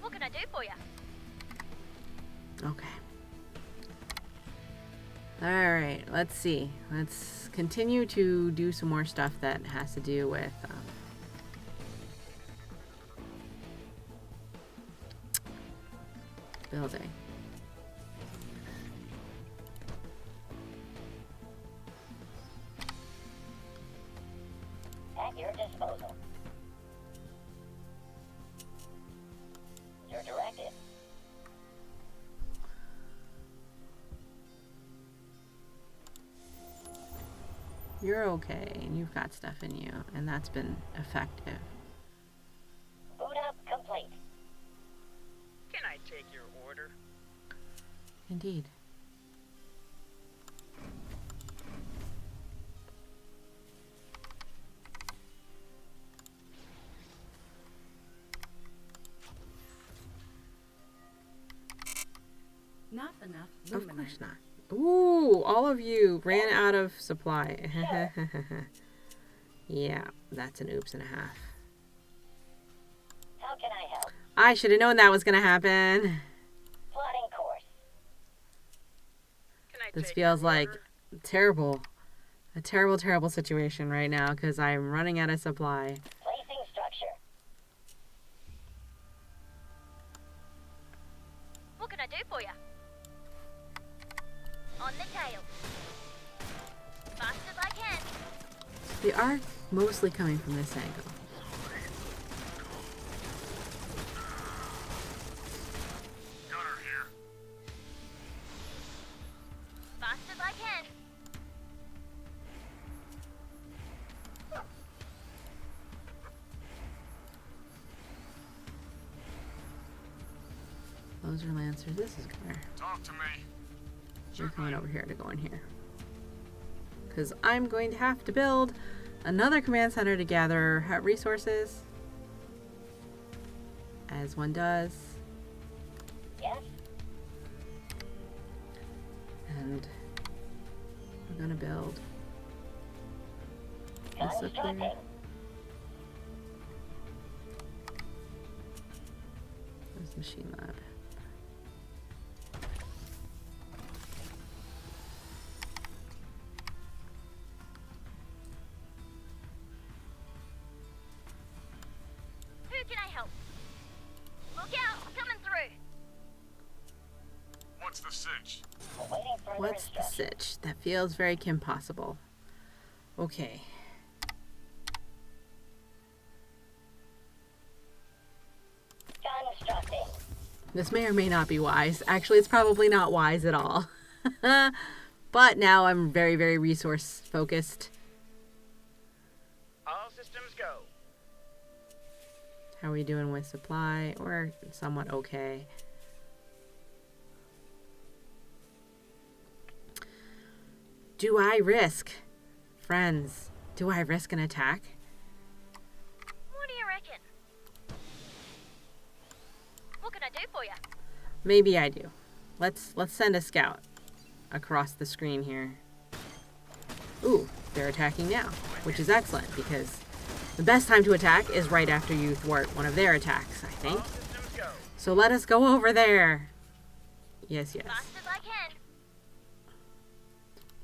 What can I do for you? Okay. Alright, let's see. Let's continue to do some more stuff that has to do with building. At your disposal. Your directive. You're okay, and you've got stuff in you, and that's been effective. Boot up complete. Can I take your order? Indeed. Not enough Of luminite. course not. Ooh, all of you ran out of supply. Yeah, that's an oops and a half. How can I help? I should have known that was going to happen. Plotting course. Can I This take feels your like order? a terrible situation right now because I'm running out of supply. Placing structure. What can I do for you? On the tail. Fast as I can. They are mostly coming from this angle. Gunner here. Fast as I can. Those are lancers. This is Gunner. Talk to me. You're coming over here to go in here. Because I'm going to have to build another command center to gather resources. As one does. Yes. And we're going to build this up Constructing. there. There's the machine lab. Who can I help? Look out! Coming through. What's the sitch? Waiting for What's the sitch? That feels very Kim possible. Okay. Constructing. This may or may not be wise. Actually, it's probably not wise at all. But now I'm very, very resource focused. All systems go. How are we doing with supply? We're somewhat okay. Do I risk? Friends, do I risk an attack? What do you reckon? What can I do for you? Maybe I do. Let's send a scout across the screen here. Ooh, they're attacking now, which is excellent because the best time to attack is right after you thwart one of their attacks, I think. All systems go. So let us go over there. Yes, yes. Fast as I can.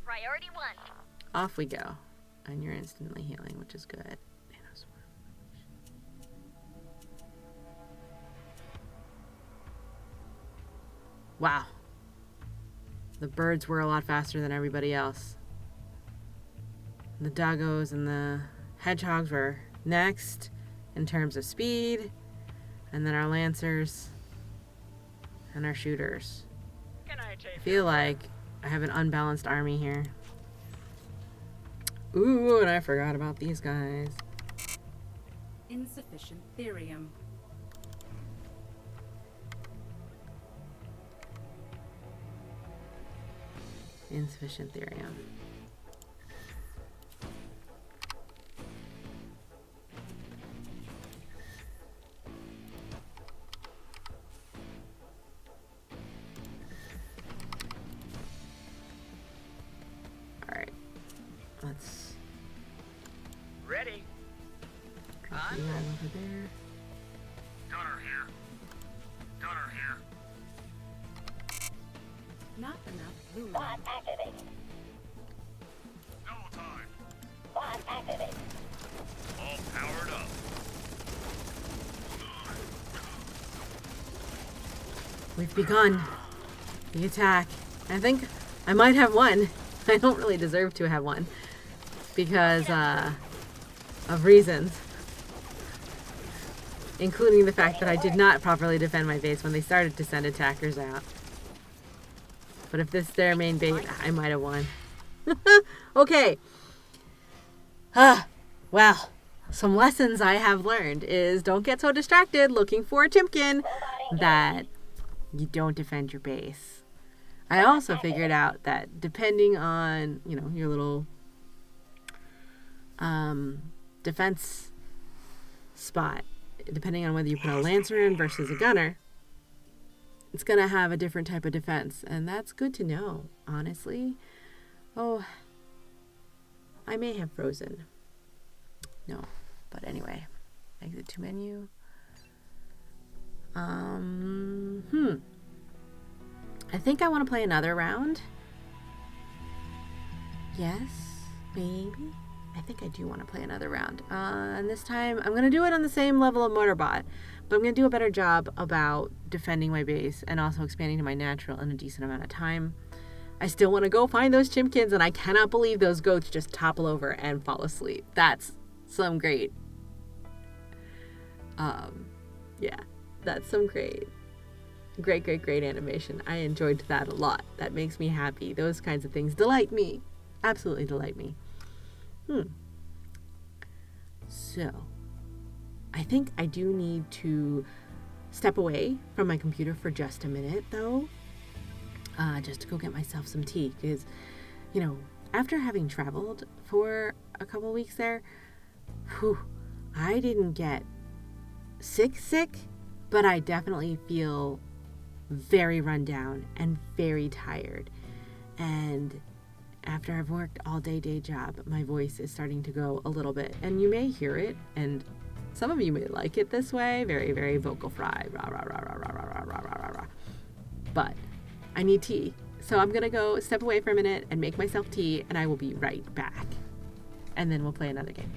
Priority 1. Off we go. And you're instantly healing, which is good. Wow, The birds were a lot faster than everybody else. The doggos and the hedgehogs were next in terms of speed, and then our lancers and our shooters. Can I take I feel like I have an unbalanced army here. Ooh, and I forgot about these guys. Insufficient therium. Insufficient therium. Alright. Let's ready? drop you all over there. Gunner here. Gunner here. Not enough blue line. Double time. All powered up. We've begun the attack. I think I might have won. I don't really deserve to have won because of reasons, including the fact that I did not properly defend my base when they started to send attackers out. But if this is their main base, I might have won. Okay. Well, some lessons I have learned is don't get so distracted looking for a Timkin that you don't defend your base. I also figured out that depending on, your little defense spot, depending on whether you put a lancer in versus a gunner, it's going to have a different type of defense. And that's good to know, honestly. Oh, I may have frozen. No, but anyway, exit to menu. I think I want to play another round. Yes, maybe. I think I do want to play another round. And this time, I'm going to do it on the same level of Motorbot, but I'm going to do a better job about defending my base and also expanding to my natural in a decent amount of time. I still want to go find those chimkins, and I cannot believe those goats just topple over and fall asleep. That's some great. Yeah, that's some great animation. I enjoyed that a lot. That makes me happy. Those kinds of things delight me. Absolutely delight me. So, I think I do need to step away from my computer for just a minute, though. Just to go get myself some tea. Because, after having traveled for a couple weeks there, I didn't get sick, but I definitely feel very run down and very tired. And after I've worked all day job, my voice is starting to go a little bit. And you may hear it, and some of you may like it this way. Very, very vocal fry. Rah, rah, rah, rah, rah, rah, rah, rah, rah, rah. But I need tea. So I'm going to go step away for a minute and make myself tea, and I will be right back. And then we'll play another game.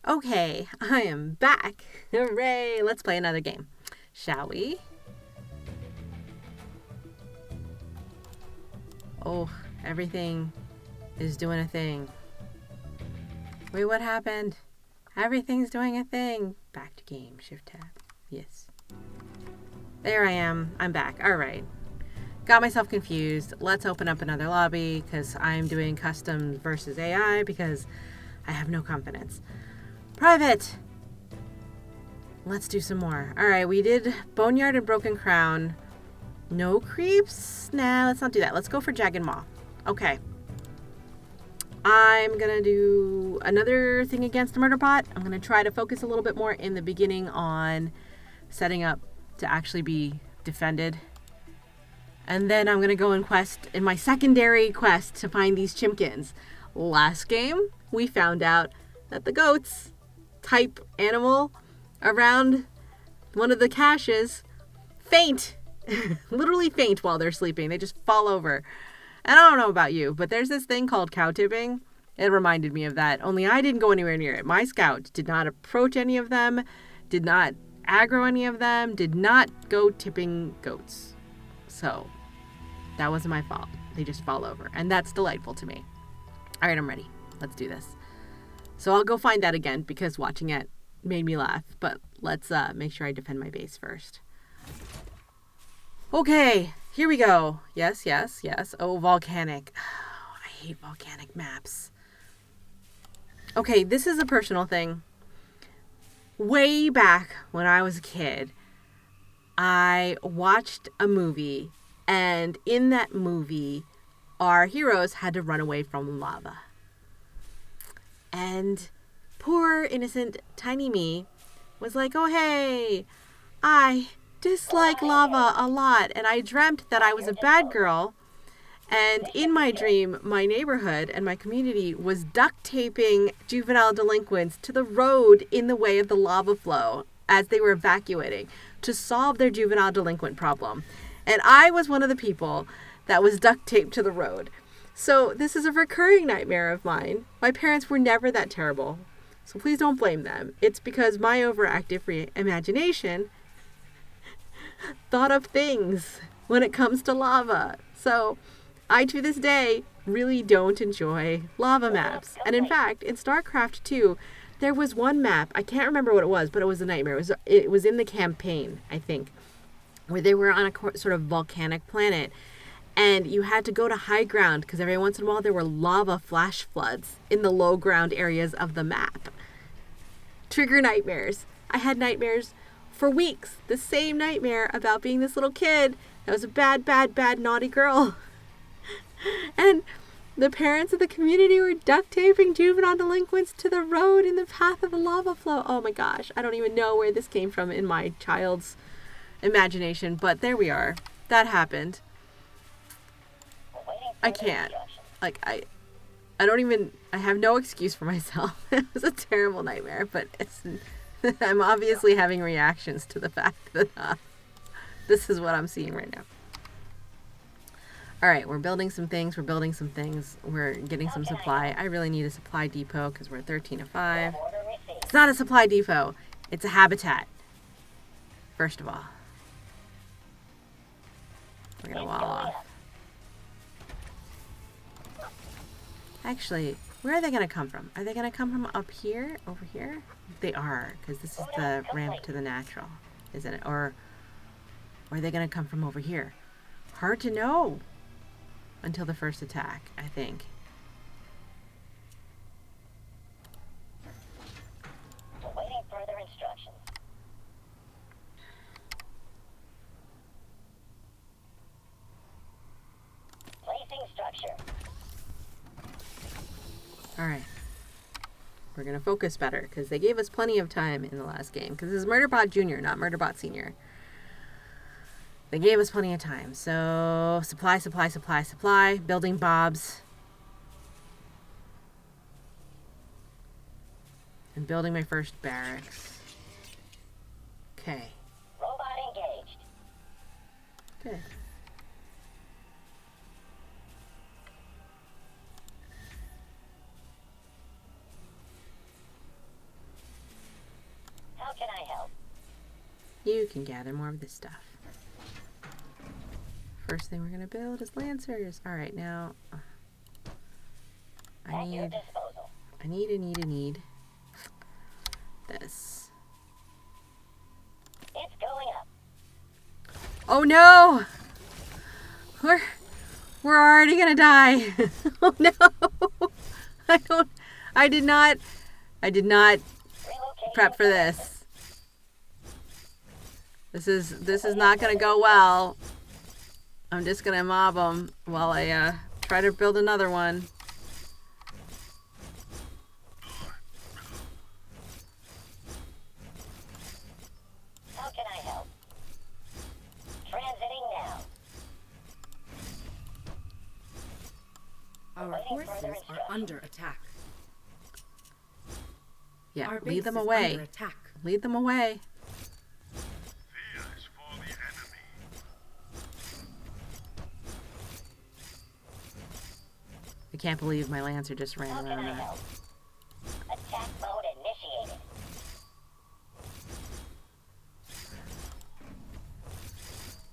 Okay, I am back. Hooray! Let's play another game. Shall we? Oh, everything is doing a thing. Wait, what happened? Everything's doing a thing. Back to game. Shift tab. Yes. There I am. I'm back. All right. Got myself confused. Let's open up another lobby because I'm doing custom versus AI because I have no confidence. Private! Let's do some more. All right, we did Boneyard and Broken Crown. No creeps? Nah, let's not do that. Let's go for Jagged Maw. Okay. I'm going to do another thing against the murder bot. I'm going to try to focus a little bit more in the beginning on setting up to actually be defended. And then I'm going to go and quest in my secondary quest to find these chimkins. Last game, we found out that the goats type animal around one of the caches faint. Literally faint while they're sleeping. They just fall over. And I don't know about you, but there's this thing called cow tipping. It reminded me of that. Only I didn't go anywhere near it. My scout did not approach any of them, did not aggro any of them, did not go tipping goats. So that wasn't my fault. They just fall over. And that's delightful to me. All right, I'm ready. Let's do this. So I'll go find that again because watching it made me laugh. But let's make sure I defend my base first. Okay, here we go. Yes, yes, yes. Oh, volcanic. Oh, I hate volcanic maps. Okay, this is a personal thing. Way back when I was a kid, I watched a movie, and in that movie, our heroes had to run away from lava. And poor, innocent, tiny me was like, oh, hey, I dislike lava a lot, and I dreamt that I was a bad girl, and in my dream, my neighborhood and my community was duct taping juvenile delinquents to the road in the way of the lava flow as they were evacuating to solve their juvenile delinquent problem. And I was one of the people that was duct taped to the road. So this is a recurring nightmare of mine. My parents were never that terrible, so please don't blame them. It's because my overactive imagination thought of things when it comes to lava. So I, to this day, really don't enjoy lava maps. And in fact, in StarCraft 2, there was one map, I can't remember what it was, but it was a nightmare. It was in the campaign, I think, where they were on a sort of volcanic planet. And you had to go to high ground because every once in a while there were lava flash floods in the low ground areas of the map. Trigger nightmares. I had nightmares for weeks. The same nightmare about being this little kid that was a bad, naughty girl. And the parents of the community were duct taping juvenile delinquents to the road in the path of the lava flow. Oh my gosh, I don't even know where this came from in my child's imagination, but there we are. That happened. I can't. Like, I have no excuse for myself. It was a terrible nightmare, but I'm obviously having reactions to the fact that this is what I'm seeing right now. All right, we're building some things. We're getting some supply. I really need a supply depot because we're 13 of 5. It's not a supply depot. It's a habitat. First of all. We're going to wall off. Actually, where are they going to come from? Are they going to come from up here? Over here? They are, because this is the ramp to the natural, isn't it? Or are they going to come from over here? Hard to know until the first attack, I think. Awaiting further instructions. Placing structure. All right. We're going to focus better because they gave us plenty of time in the last game. Because this is Murderbot Jr., not Murderbot Sr. They gave us plenty of time. So, supply. Building bobs. And building my first barracks. Okay. Robot engaged. Good. How can I help? You can gather more of this stuff. First thing we're going to build is lancers. All right, now I need this. It's going up. Oh no! We're already gonna die. Oh no! I did not prep for this. This is not gonna go well. I'm just gonna mob them while I try to build another one. How can I help? Transiting now. Our forces are under attack. Yeah, Our lead base them is away. under attack. Lead them away. V is for the enemy. I can't believe my Lancer just ran How can around I that. help? Attack mode initiated.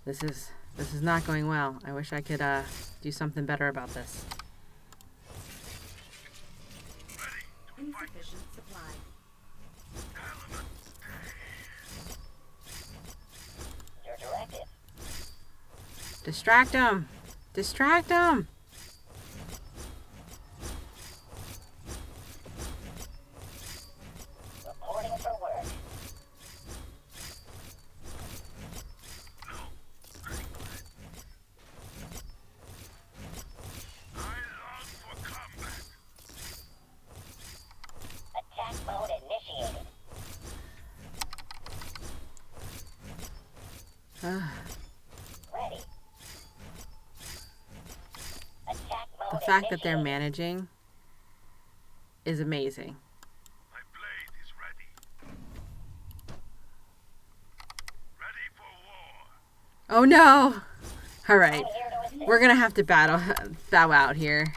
This is not going well. I wish I could do something better about this. Insufficient supply. Your directive. Distract them! Distract them! Reporting for work. I long for combat. Attack mode initiated. Ready. Attack The mode fact that they're initiated. managing is amazing. My blade is ready. Ready for war. Oh no! Alright. I'm here to assist. We're gonna have to bow out here.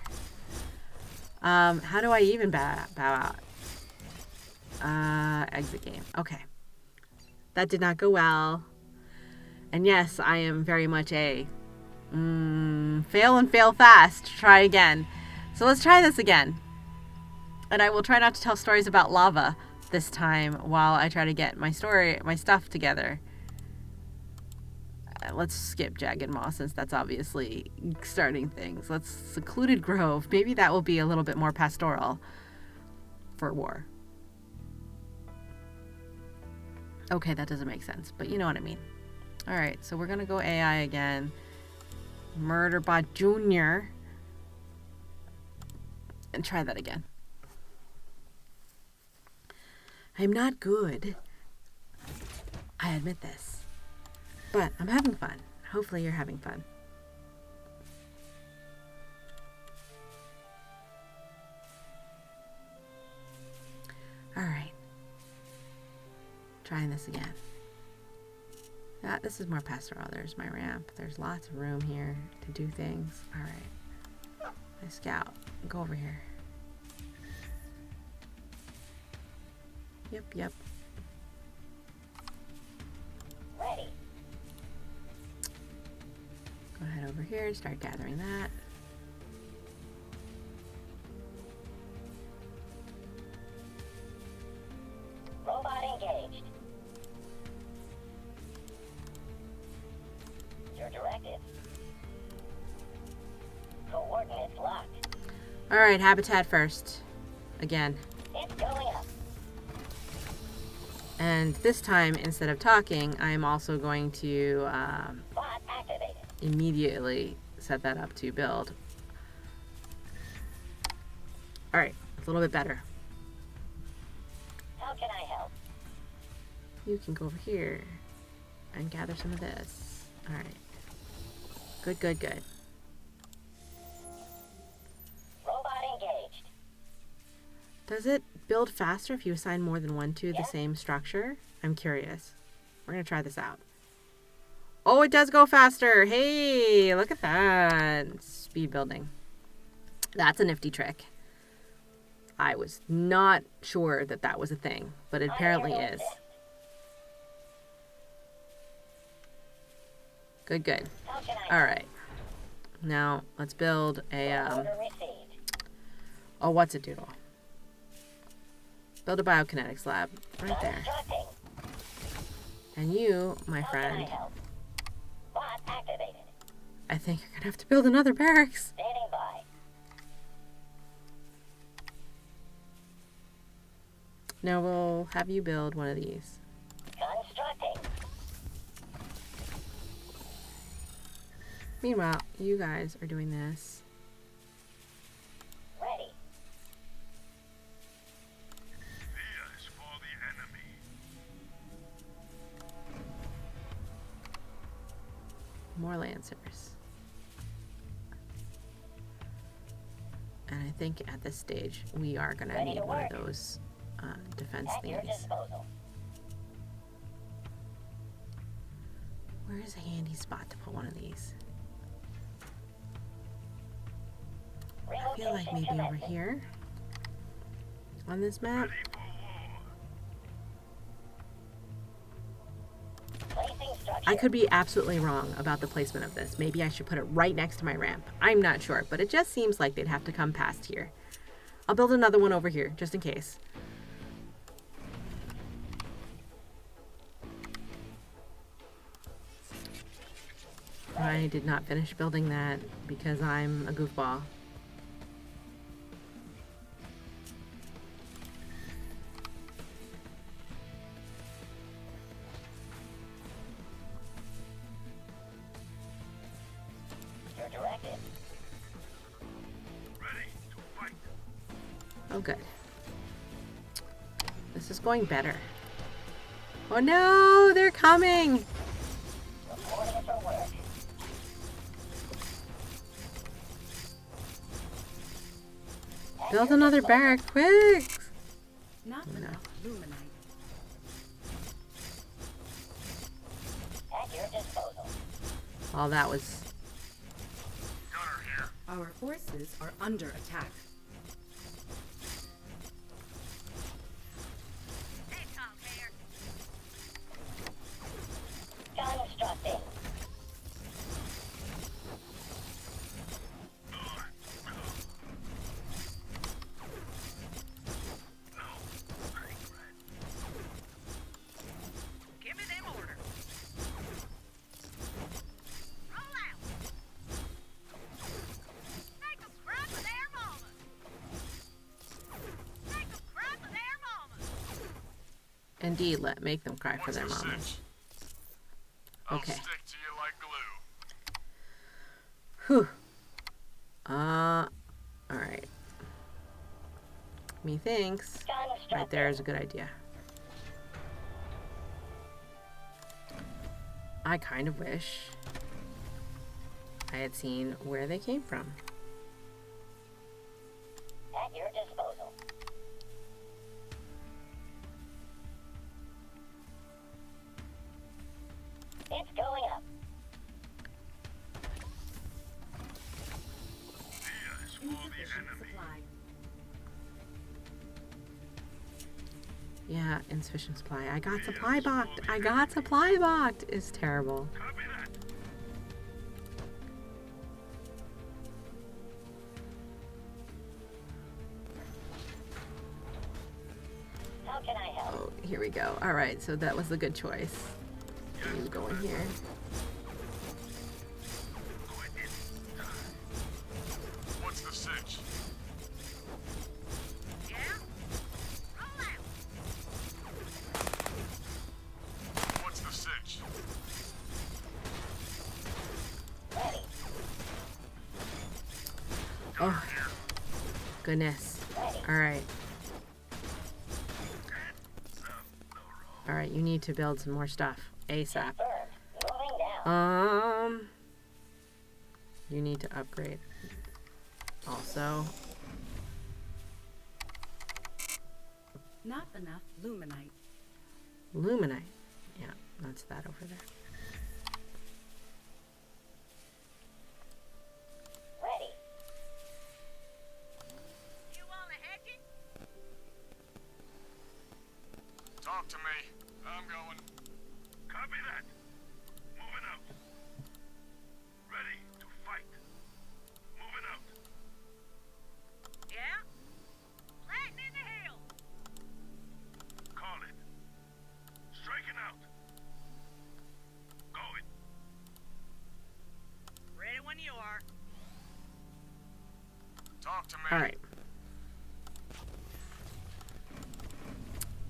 How do I even bow out? Exit game. Okay. That did not go well. And yes, I am very much a fail and fail fast. Try again. So let's try this again. And I will try not to tell stories about lava this time while I try to get my stuff together. Let's skip Jagged Moss since that's obviously starting things. Let's Secluded Grove. Maybe that will be a little bit more pastoral for war. Okay, that doesn't make sense, but you know what I mean. Alright, so we're going to go AI again. Murderbot Jr. And try that again. I'm not good. I admit this. But I'm having fun. Hopefully you're having fun. Alright. Trying this again. Yeah, this is more pastoral. There's my ramp. There's lots of room here to do things. Alright. My scout. Go over here. Yep. Ready. Go ahead over here and start gathering that. Robot engaged. Your directive. Coordinates locked. Alright, habitat first. Again. It's going up. And this time, instead of talking, I'm also going to Bot activated. immediately set that up to build. Alright, it's a little bit better. How can I help? You can go over here and gather some of this. Alright. Good. Robot engaged. Does it build faster if you assign more than one to the Yeah. same structure? I'm curious. We're going to try this out. Oh, it does go faster. Hey, look at that. Speed building. That's a nifty trick. I was not sure that that was a thing, but it apparently is. Good. How Alright. Now, let's build a, oh, what's a doodle? Build a biokinetics lab. Right there. And you, my friend, I think you're gonna have to build another barracks. Now we'll have you build one of these. Meanwhile, you guys are doing this. Here's for the enemy. More Lancers. And I think at this stage, we are gonna need one of those defense thingies. Where is a handy spot to put one of these? I feel like maybe over here on this map. I could be absolutely wrong about the placement of this. Maybe I should put it right next to my ramp. I'm not sure, but it just seems like they'd have to come past here. I'll build another one over here, just in case. I did not finish building that because I'm a goofball. Oh, good. This is going better. Oh no, they're coming! Build another barrack, quick! Not No. enough luminite. Oh, that was... Gunner here. Our forces are under attack. Hey, Tom here. Give me them orders. Roll out. Make 'em cry for their mama. Make 'em cry for their mama. Indeed, make them cry for What's their the mama. cinch? I'll Okay. stick to you like glue. Whew. Alright. Methinks right there is a good idea. I kind of wish I had seen where they came from. At your disposal. It's going up. Here's for the Insufficient enemy. supply. Yeah, insufficient supply. I got supply boxed. I got supply boxed. It's terrible. Copy that. How can I help? Oh, here we go. Alright, so that was a good choice. You go in here. What's the cinch? Yeah? Roll out. What's the cinch? Ready. Oh, Here. goodness. Alright. Alright, you need to build some more stuff. ASAP. Burned. Moving down. You need to upgrade. Also, Not enough luminite. Luminite. Yeah, that's that over there. Ready. You want a hedging? Talk to me. I'm going. Copy that. Moving up. Talk to me. All right.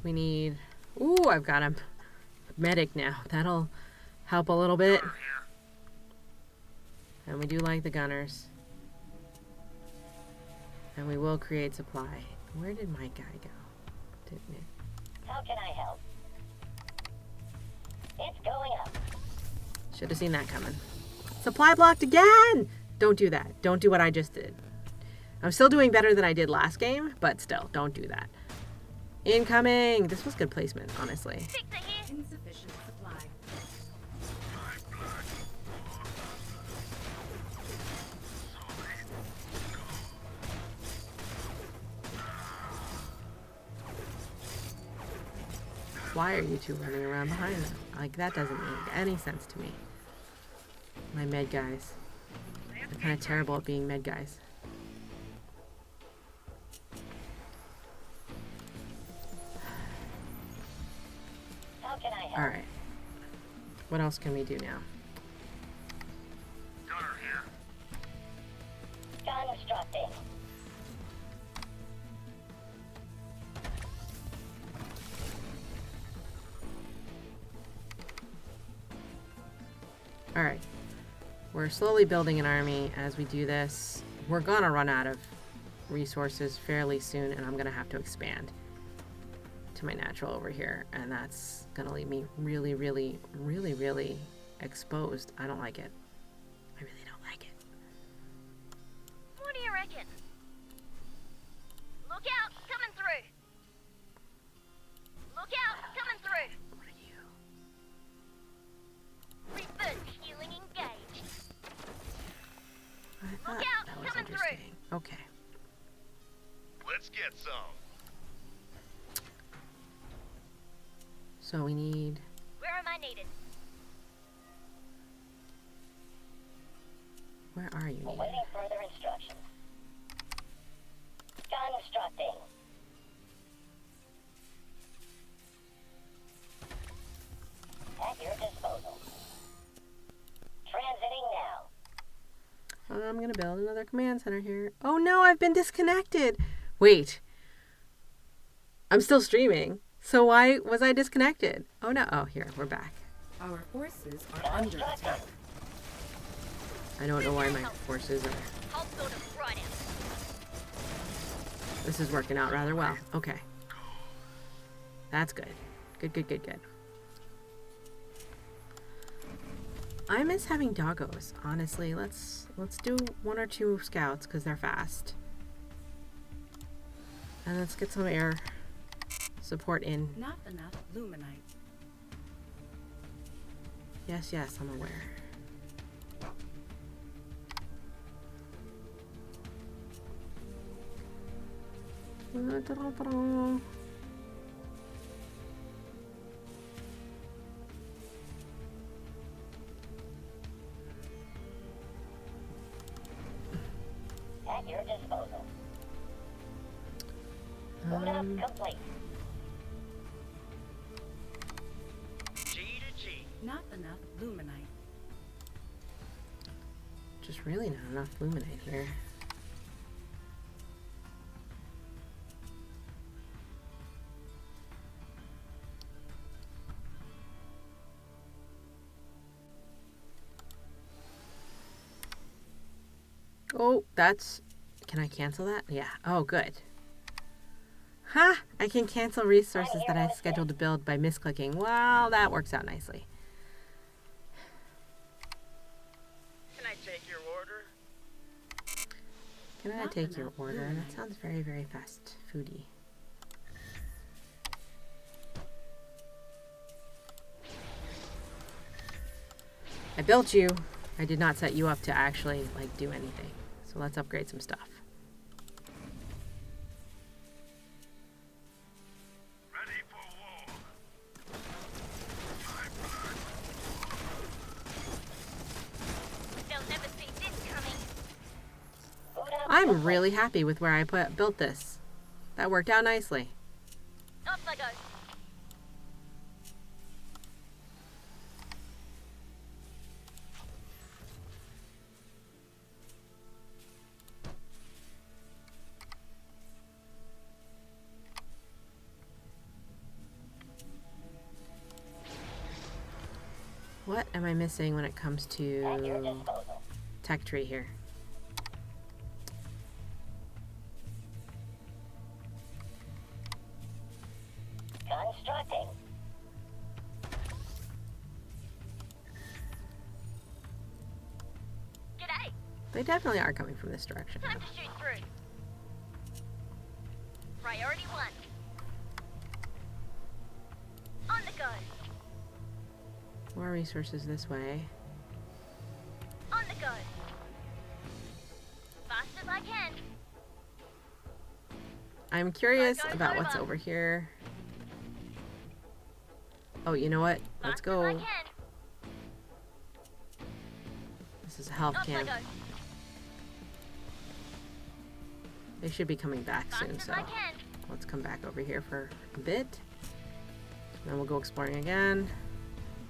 We need... Ooh, I've got a medic now. That'll help a little bit. Gunner here. And we do like the gunners. And we will create supply. Where did my guy go? Didn't it? How can I help? It's going up. Should have seen that coming. Supply blocked again! Don't do that. Don't do what I just did. I'm still doing better than I did last game, but still, don't do that. Incoming! This was good placement, honestly. Fixer here. Insufficient supply. Why are you two running around behind them? Like, that doesn't make any sense to me. My med guys. They're kind of terrible at being med guys. How can I help? Alright. What else can we do now? Gunner here. Constructing. Alright. We're slowly building an army as we do this. We're gonna run out of resources fairly soon, and I'm gonna have to expand to my natural over here, and that's gonna leave me really, really, really, really exposed. I don't like it. I really don't like it. What do you reckon? Look out, coming through. Look out, coming through. What are you? Reverse healing engaged. I thought out, that was coming through. interesting. Okay. Let's get some. So we need... Where am I needed? Where are you? Needed? Awaiting further instructions. Constructing. At your disposal. Transiting now. I'm gonna build another command center here. Oh no, I've been disconnected. Wait. I'm still streaming. So why was I disconnected? Oh no. Oh, here, we're back. Our forces are under attack. I don't know why my forces are... I'll build it right out. This is working out rather well. Okay. That's good. Good, good, good, good. I miss having doggos, honestly. Let's do 1 or 2 scouts because they're fast. And let's get some air support in. Not enough luminite. Yes, yes, I'm aware. At your disposal. Load up complete. G to G. Not enough luminite. Just really not enough luminite here. Oh, that's... Can I cancel that? Yeah. Oh, good. Ha! I can cancel resources that I scheduled to build by misclicking. Well, that works out nicely. Can I take your order? Can I Not take your enough order? luminite. That sounds very, very fast foodie. I built you. I did not set you up to actually, like, do anything. So let's upgrade some stuff. Ready for war. They'll never see this coming. Load up I'm really happy with where I built this. That worked out nicely. Off I go. What am I missing when it comes At your to disposal. tech tree here? Constructing. G'day. They definitely are coming from this direction. Time to shoot through. Priority 1. On the go. More resources this way. On the go. Fast as I can. I'm curious Goes about what's over. over here. Oh, you know what? Let's Fast as I go. can. This is a health Off I camp. go. They should be coming back Fast soon, as so I can. let's come back over here for a bit. Then we'll go exploring again.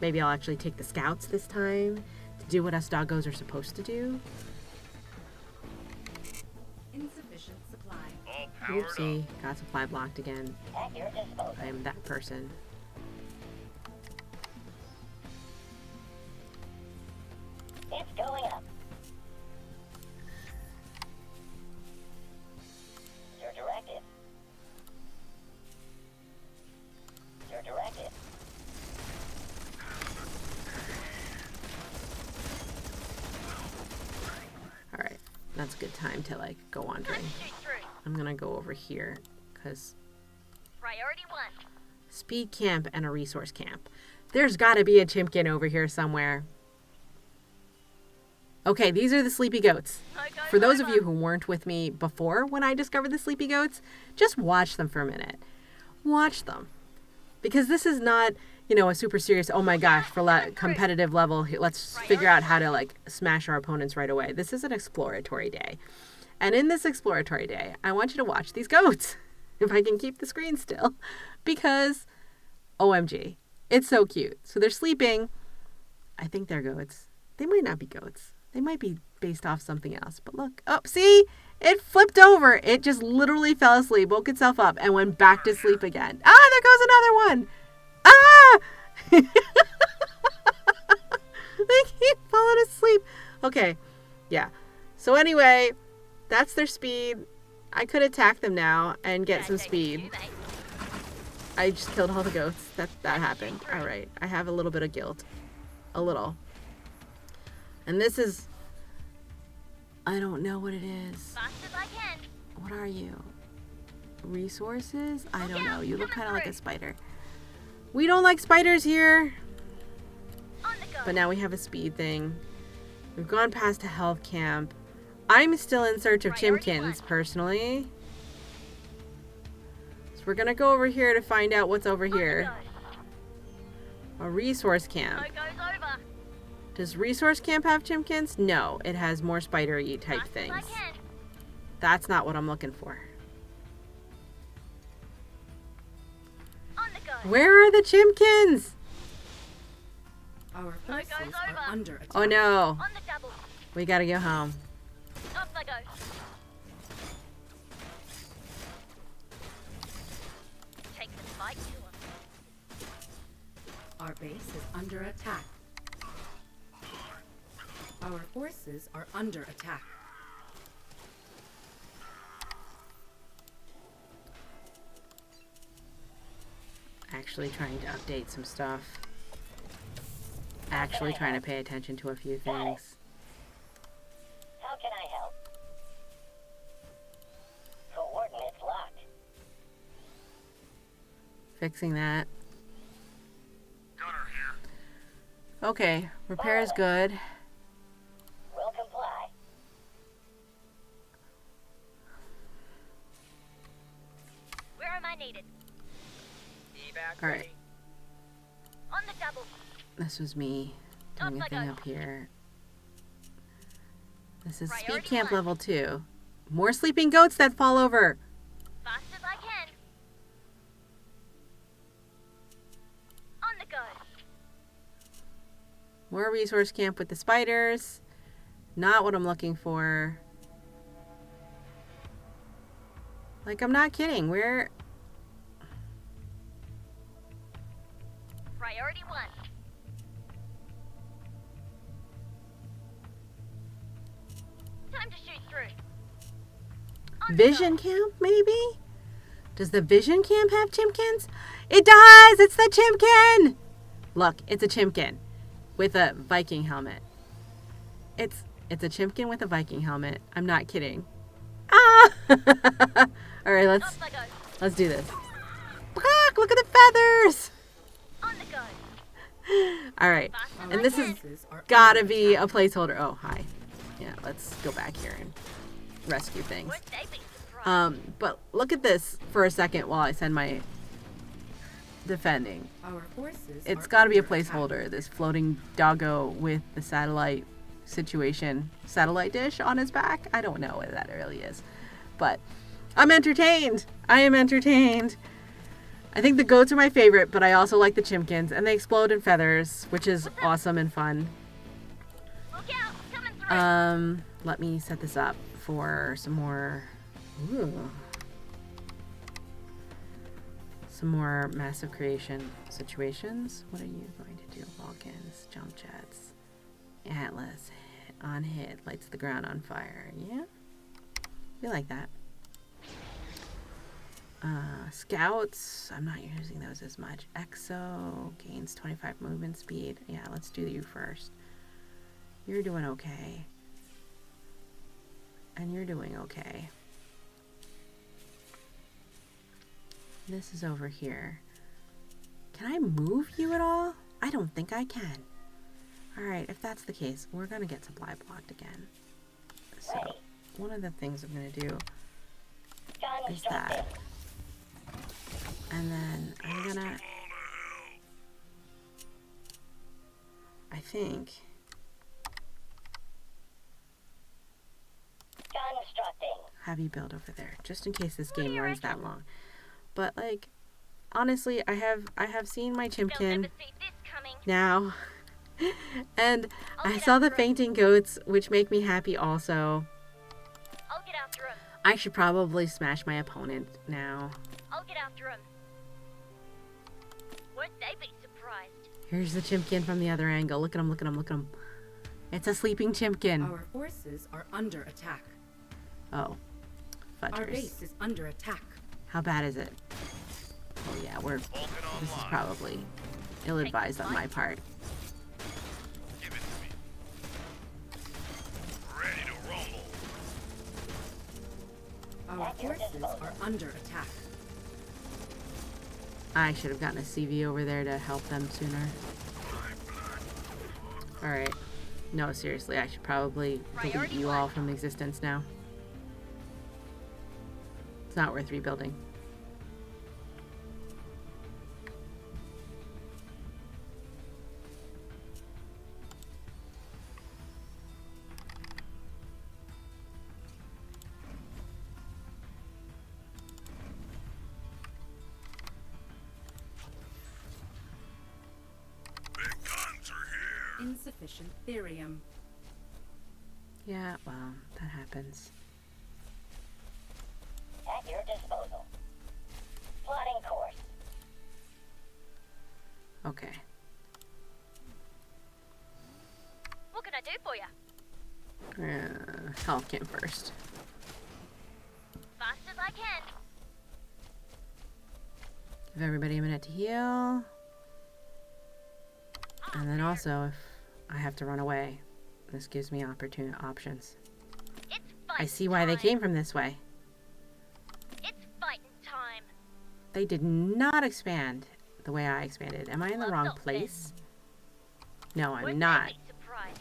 Maybe I'll actually take the scouts this time to do what us doggos are supposed to do. Insufficient supply. All powered Oopsie, up. got supply blocked again. At your disposal. I am that person. It's going up. Your directive. Your directive. Alright, that's a good time to like go Time wandering. to shoot through. I'm gonna go over here because Priority 1. speed camp and a resource camp. There's gotta be a chimkin over here somewhere. Okay, these are the sleepy goats. No goes For those of over. you who weren't with me before when I discovered the sleepy goats, just watch them for a minute. Watch them. Because this is not, you know, a super serious, oh my gosh, for competitive level, let's figure out how to like smash our opponents right away. This is an exploratory day. And in this exploratory day, I want you to watch these goats. If I can keep the screen still. Because, OMG, it's so cute. So they're sleeping. I think they're goats. They might not be goats. They might be based off something else. But look. Oh, see? It flipped over. It just literally fell asleep, woke itself up, and went back to sleep again. Ah, there goes another one. Ah! They keep falling asleep. Okay. Yeah. So anyway, that's their speed. I could attack them now and get some speed. I just killed all the goats. That happened. All right. I have a little bit of guilt. A little. And this is... I don't know what it is. Fast as I can. What are you? Resources? I don't know. You look kind of like a spider. We don't like spiders here. On the go. But now we have a speed thing. We've gone past a health camp. I'm still in search of Priority chimkins, 1. personally. So we're gonna go over here to find out what's over On the here. go. A resource No camp. goes over. Does resource camp have chimkins? No, it has more spider-y type Fast as things. I can. That's not what I'm looking for. On the go. Where are the chimkins? Our No goes forces are over. under attack. Oh no, On the double. we gotta go home. Off I go. Take the fight to 'em. Our base is under attack. Our forces are under attack. Actually trying to update some stuff. Actually trying to pay attention to a few things. How can I help? Coordinates locked. Fixing that. Gunner here. Okay, repair is good. Will comply. Where am I needed? Evac All right. ready. On the double. This was me doing a Up I thing go. up here. This is speed Priority camp 1. level 2. More sleeping goats that fall over. Fast as I can. On the go. More resource camp with the spiders. Not what I'm looking for. Like, I'm not kidding. Where... Priority 1. through. On the Vision camp, maybe? Does the vision camp have chimkins? It does! It's the chimkin! Look, it's a chimkin with a Viking helmet. It's a chimkin with a Viking helmet. I'm not kidding. Ah! All right, go. Off I go. let's do this. Look at the feathers! On the go. All right, Fast as and I this can. is gotta be a placeholder. Oh, hi. Yeah, let's go back here and rescue things. Would they be surprised? But look at this for a second while I send my defending. Our forces It's are got to be a under attack. placeholder. This floating doggo with the satellite dish on his back. I don't know what that really is, but I'm entertained. I am entertained. I think the goats are my favorite, but I also like the chimkins, and they explode in feathers, which is awesome and fun. Look out. Coming through. Let me set this up for some more. Ooh. Some more massive creation situations. What are you going to do? Vulcans, jump jets, Atlas, on hit, lights the ground on fire. Yeah, we like that. Scouts, I'm not using those as much. Exo gains 25 movement speed. Yeah, let's do you first. You're doing okay. And you're doing okay. This is over here. Can I move you at all? I don't think I can. Alright, if that's the case, we're going to get supply blocked again. So, one of the things I'm going to do is that. And then I'm going to, I think, Constructing. have you build over there, just in case this game runs that long. But like, honestly, I have seen my They'll chimkin never see this coming. now, and I'll I get saw the after 'em. fainting goats, which make me happy also. I'll get after him. I should probably smash my opponent now. I'll get after him. Would they be surprised? Here's the chimkin from the other angle. Look at him, look at him, look at him. It's a sleeping chimkin. Our forces are under attack. Oh, Our fudgers. base is under attack. How bad is it? Oh yeah, this is probably ill-advised on my part. Give it to me. Ready to rumble. Our forces are under attack. I should have gotten a CV over there to help them sooner. Alright. No, seriously, I should probably delete Priority you one. all from existence now. It's not worth rebuilding. Big guns are here. Insufficient therium. Yeah, well, that happens. At your disposal. Plotting course. Okay. What can I do for you? Health came first. Fast as I can. Give everybody a minute to heal. And then also, if I have to run away, this gives me options. It's I fighting see why they time. came from this way. It's fighting time. They did not expand the way I expanded. Am I in the Love wrong don't place? No, Would I'm they not. be surprised?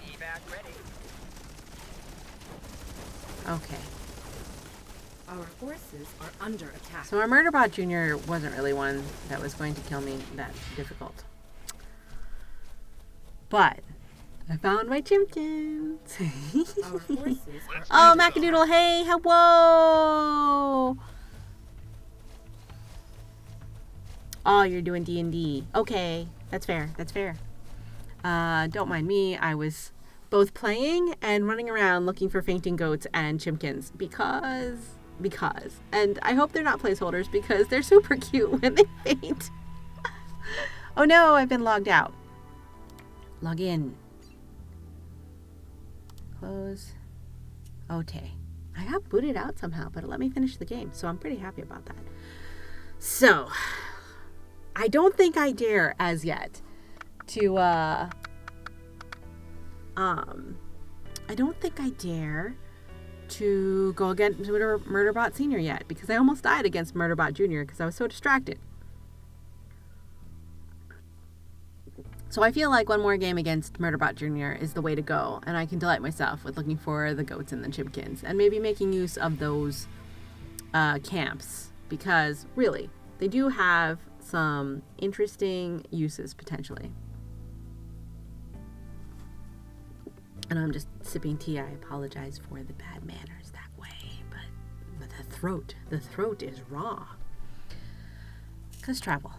Evac ready. Okay. Our forces are under attack. So our Murderbot Jr. wasn't really one that was going to kill me that difficult. But I found my chimkins. Our forces are Oh, under Macadoodle, hey, whoa! Oh, you're doing D&D. Okay, that's fair, that's fair. Don't mind me, I was both playing and running around looking for fainting goats and chimkins because because. And I hope they're not placeholders because they're super cute when they faint. Oh no, I've been logged out. Log in. Close. Okay. I got booted out somehow, but it let me finish the game, so I'm pretty happy about that. So, I don't think I dare as yet to, I don't think I dare to go against Murderbot Senior yet, because I almost died against Murderbot Junior because I was so distracted. So I feel like one more game against Murderbot Jr. is the way to go, and I can delight myself with looking for the goats and the chipkins, and maybe making use of those camps, because really, they do have some interesting uses potentially. And I'm just sipping tea. I apologize for the bad manners that way, but the throat is raw. 'Cause travel.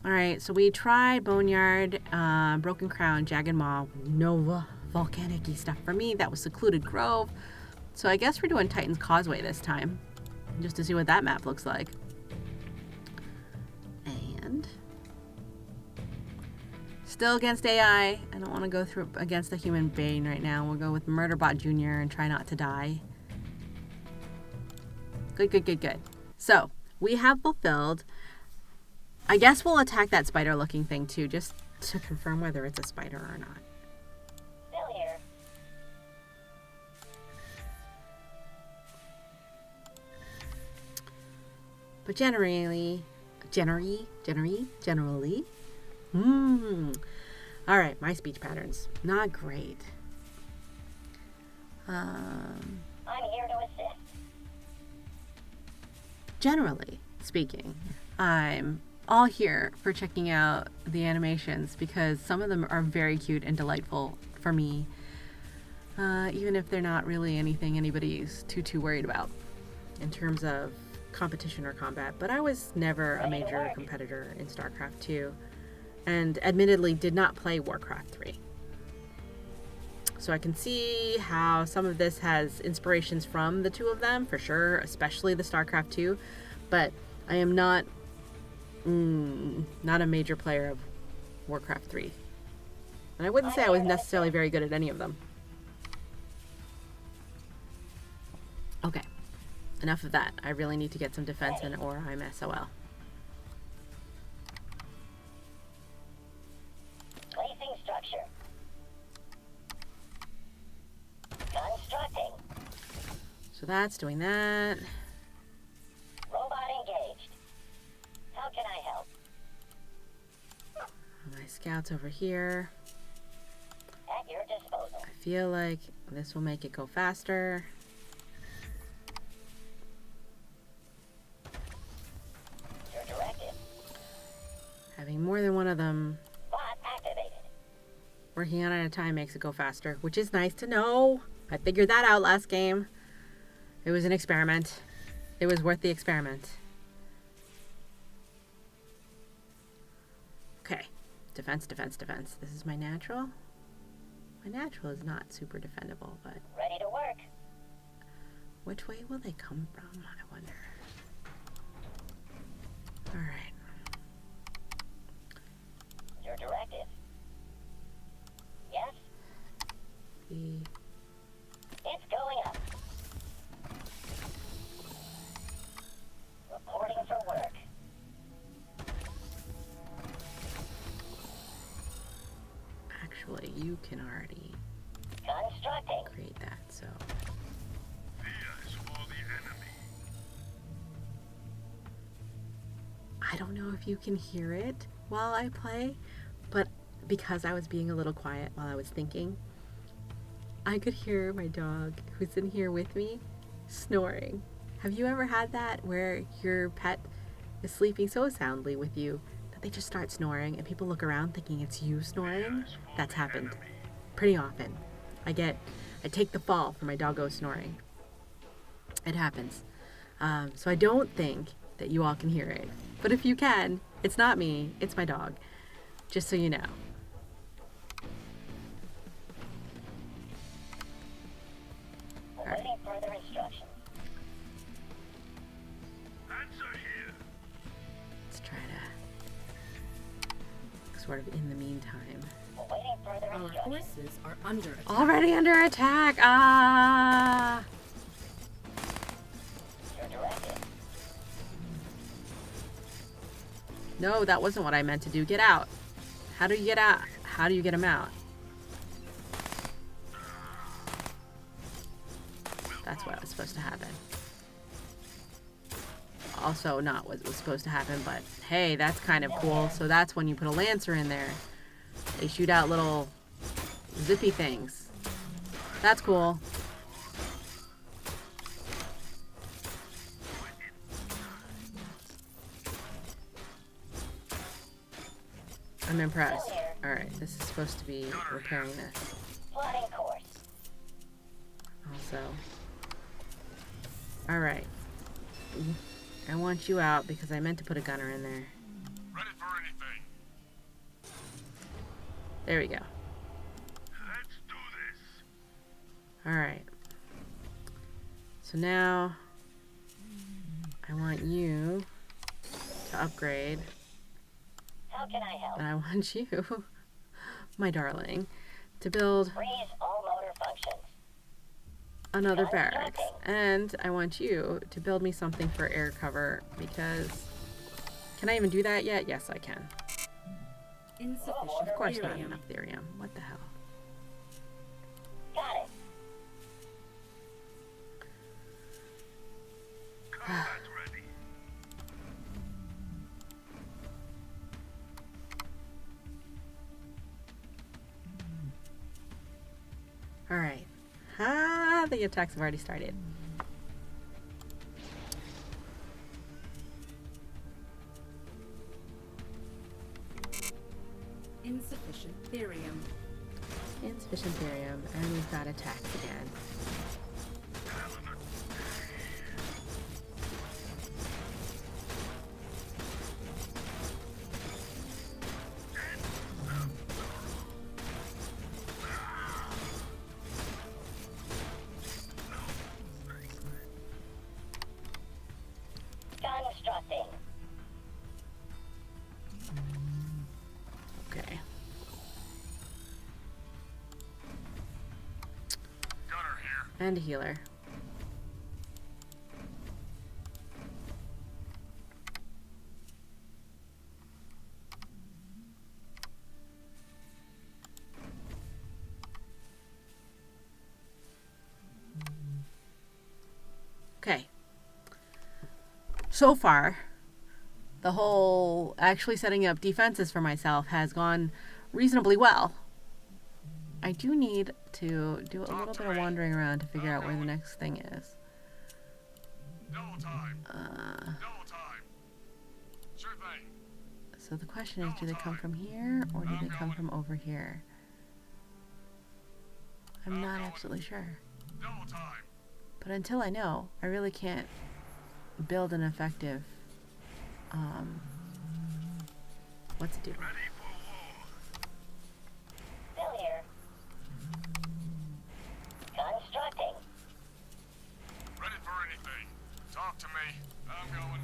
All right, so we tried Boneyard, Broken Crown, Jagged Maw, Nova, volcanic-y stuff. For me, that was Secluded Grove. So I guess we're doing Titan's Causeway this time, just to see what that map looks like. And still against AI. I don't want to go through against the human Bane right now. We'll go with Murderbot Jr. and try not to die. Good. So we have fulfilled. I guess we'll attack that spider-looking thing too, just to confirm whether it's a spider or not. Still here. But generally. All right, my speech patterns, not great. I'm here to assist. Generally speaking, I'm all here for checking out the animations because some of them are very cute and delightful for me, even if they're not really anything anybody's too worried about in terms of competition or combat. But I was never a major competitor in StarCraft 2 and admittedly did not play Warcraft 3. So I can see how some of this has inspirations from the two of them, for sure, especially the StarCraft 2, but I am not a major player of Warcraft 3. And I wouldn't say I was necessarily very good at any of them. Okay, enough of that. I really need to get some defense in or I'm SOL. Placing structure. Constructing. So that's doing that. Robot engaged. How can I help? My scouts over here. At your disposal. I feel like this will make it go faster. Your directive. Having more than one of them Bot activated. working on it at a time makes it go faster, which is nice to know. I figured that out last game. It was an experiment. It was worth the experiment. Okay. Defense. This is my natural. My natural is not super defendable, but Ready to work. which way will they come from, I wonder. Alright. Your directive. Yes, it's going up. Reporting for work. Actually, you can already Constructing. create that, so. Diaz for the enemy. I don't know if you can hear it while I play, but because I was being a little quiet while I was thinking, I could hear my dog, who's in here with me, snoring. Have you ever had that where your pet is sleeping so soundly with you that they just start snoring and people look around thinking it's you snoring? That's happened pretty often. I take the fall for my doggo snoring. It happens. So I don't think that you all can hear it. But if you can, it's not me, it's my dog. Just so you know. Awaiting further instructions. sort of in the meantime. Awaiting further Our instructions. forces are under attack. Already under attack! Ah! Your directive. No, that wasn't what I meant to do. Get out. How do you get out? How do you get them out? That's what was supposed to happen. Also not what was supposed to happen, but hey, that's kind of cool. So that's when you put a Lancer in there. They shoot out little zippy things. That's cool. I'm impressed. Alright, this is supposed to be repairing this. Plotting course. Also. Alright. I want you out because I meant to put a gunner in there. Ready for anything. There we go. Let's do this. Alright. So now I want you to upgrade. How can I help? And I want you, my darling, to build Freeze all motor functions. another barracks. And I want you to build me something for air cover because... Can I even do that yet? Yes, I can. Insufficient Of course not Therium. enough therium. What the hell? Got it. Combat ready. Alright. Ah, the attacks have already started. Insufficient Therium. Insufficient therium, and we've got attacks again. Constructing. Okay. Gunner here. And a healer. Okay. So far, the whole actually setting up defenses for myself has gone reasonably well. I do need to do a little bit of wandering around to figure out where the next thing is. Double time. Double time. Sure thing. So the question is, do they come from here or do they come from over here? I'm not absolutely sure. Double time. But until I know, I really can't build an effective, what's it do? Ready for war. Still here. Constructing. Ready for anything. Talk to me. I'm going.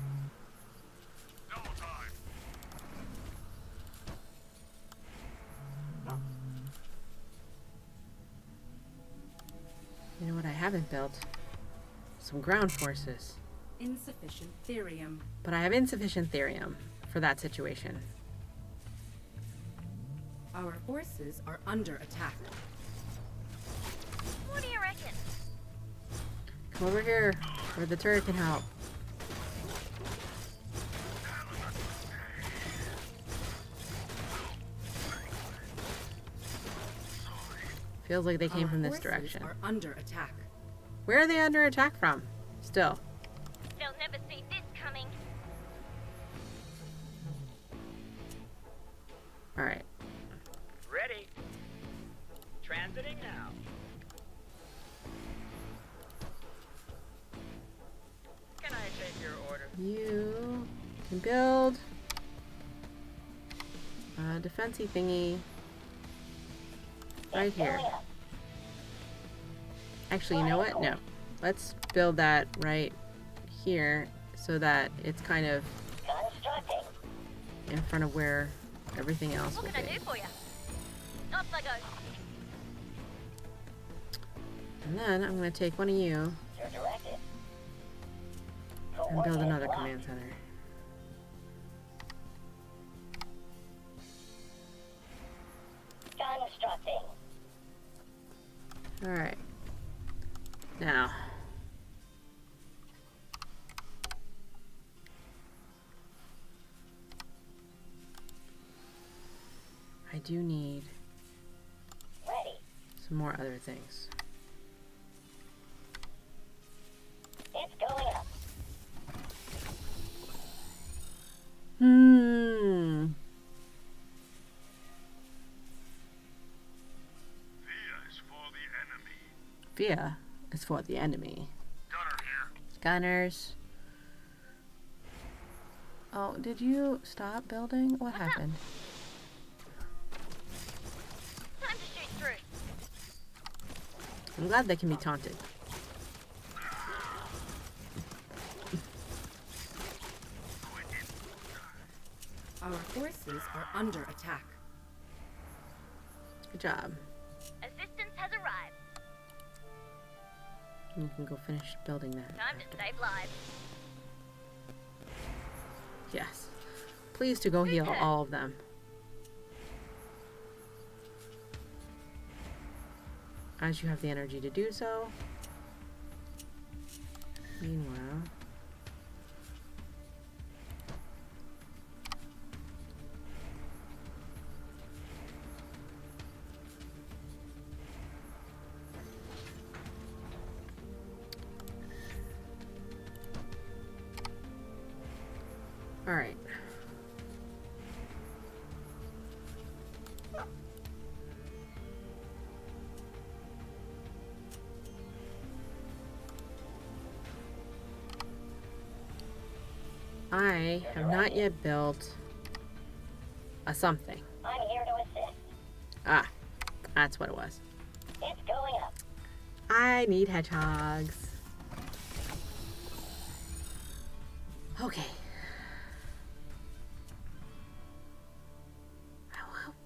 Double time. You know what I haven't built? Some ground forces. Insufficient Therium. But I have insufficient therium for that situation. Our forces are under attack. What do you reckon? Come over here, where the turret can help. Feels like they came Our from this forces direction. are under attack. Where are they under attack from? Still. They'll never see this coming. Alright. Ready. Transiting now. Can I take your order? You can build a defensey thingy right here. Actually, you know what? No. Let's build that right here so that it's kind of Constructing. in front of where Everything else will What can I be. do for you? Off I go. And then I'm going to take one of you You're directed. and build another command center. Constructing. Alright. Now. I do need Ready. some more other things. It's going up. Via is for the enemy. Via is for the enemy. Gunner here. Gunners. Oh, did you stop building? What happened? Time to shoot through. I'm glad they can be taunted. Our forces are under attack. Good job. Assistance has arrived. You can go finish building that. Time to after. save lives. Yes. Please to go heal all of them. As you have the energy to do so. Meanwhile. All right. I have not yet built a something. I'm here to assist. Ah, that's what it was. It's going up. I need hedgehogs. Okay.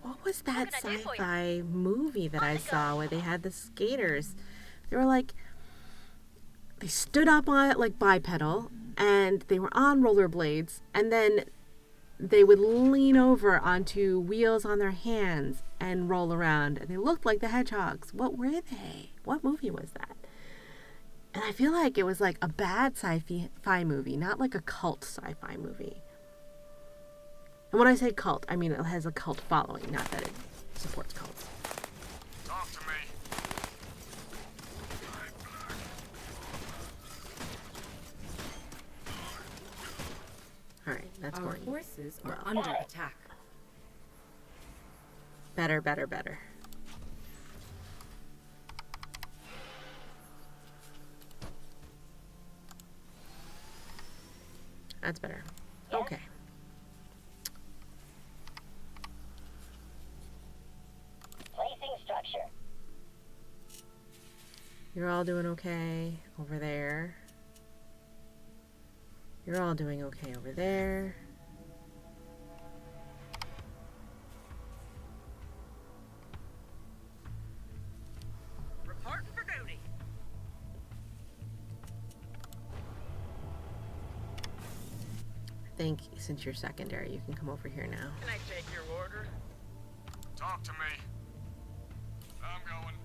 What was that What can I do for you? sci-fi movie that I saw where they had the skaters? They were like, they stood up on it like bipedal, and they were on rollerblades, and then they would lean over onto wheels on their hands and roll around, and they looked like the hedgehogs. What were they? What movie was that? And I feel like it was like a bad sci-fi movie, not like a cult sci-fi movie. And when I say cult, I mean it has a cult following, not that it supports cults. Talk to me. Alright, that's Our going forces are well. under attack. better, better, better. That's better. Okay. Placing structure. You're all doing okay over there. You're all doing okay over there. Reporting for duty. I think since you're secondary, you can come over here now. Can I take your order? Talk to me. I'm going.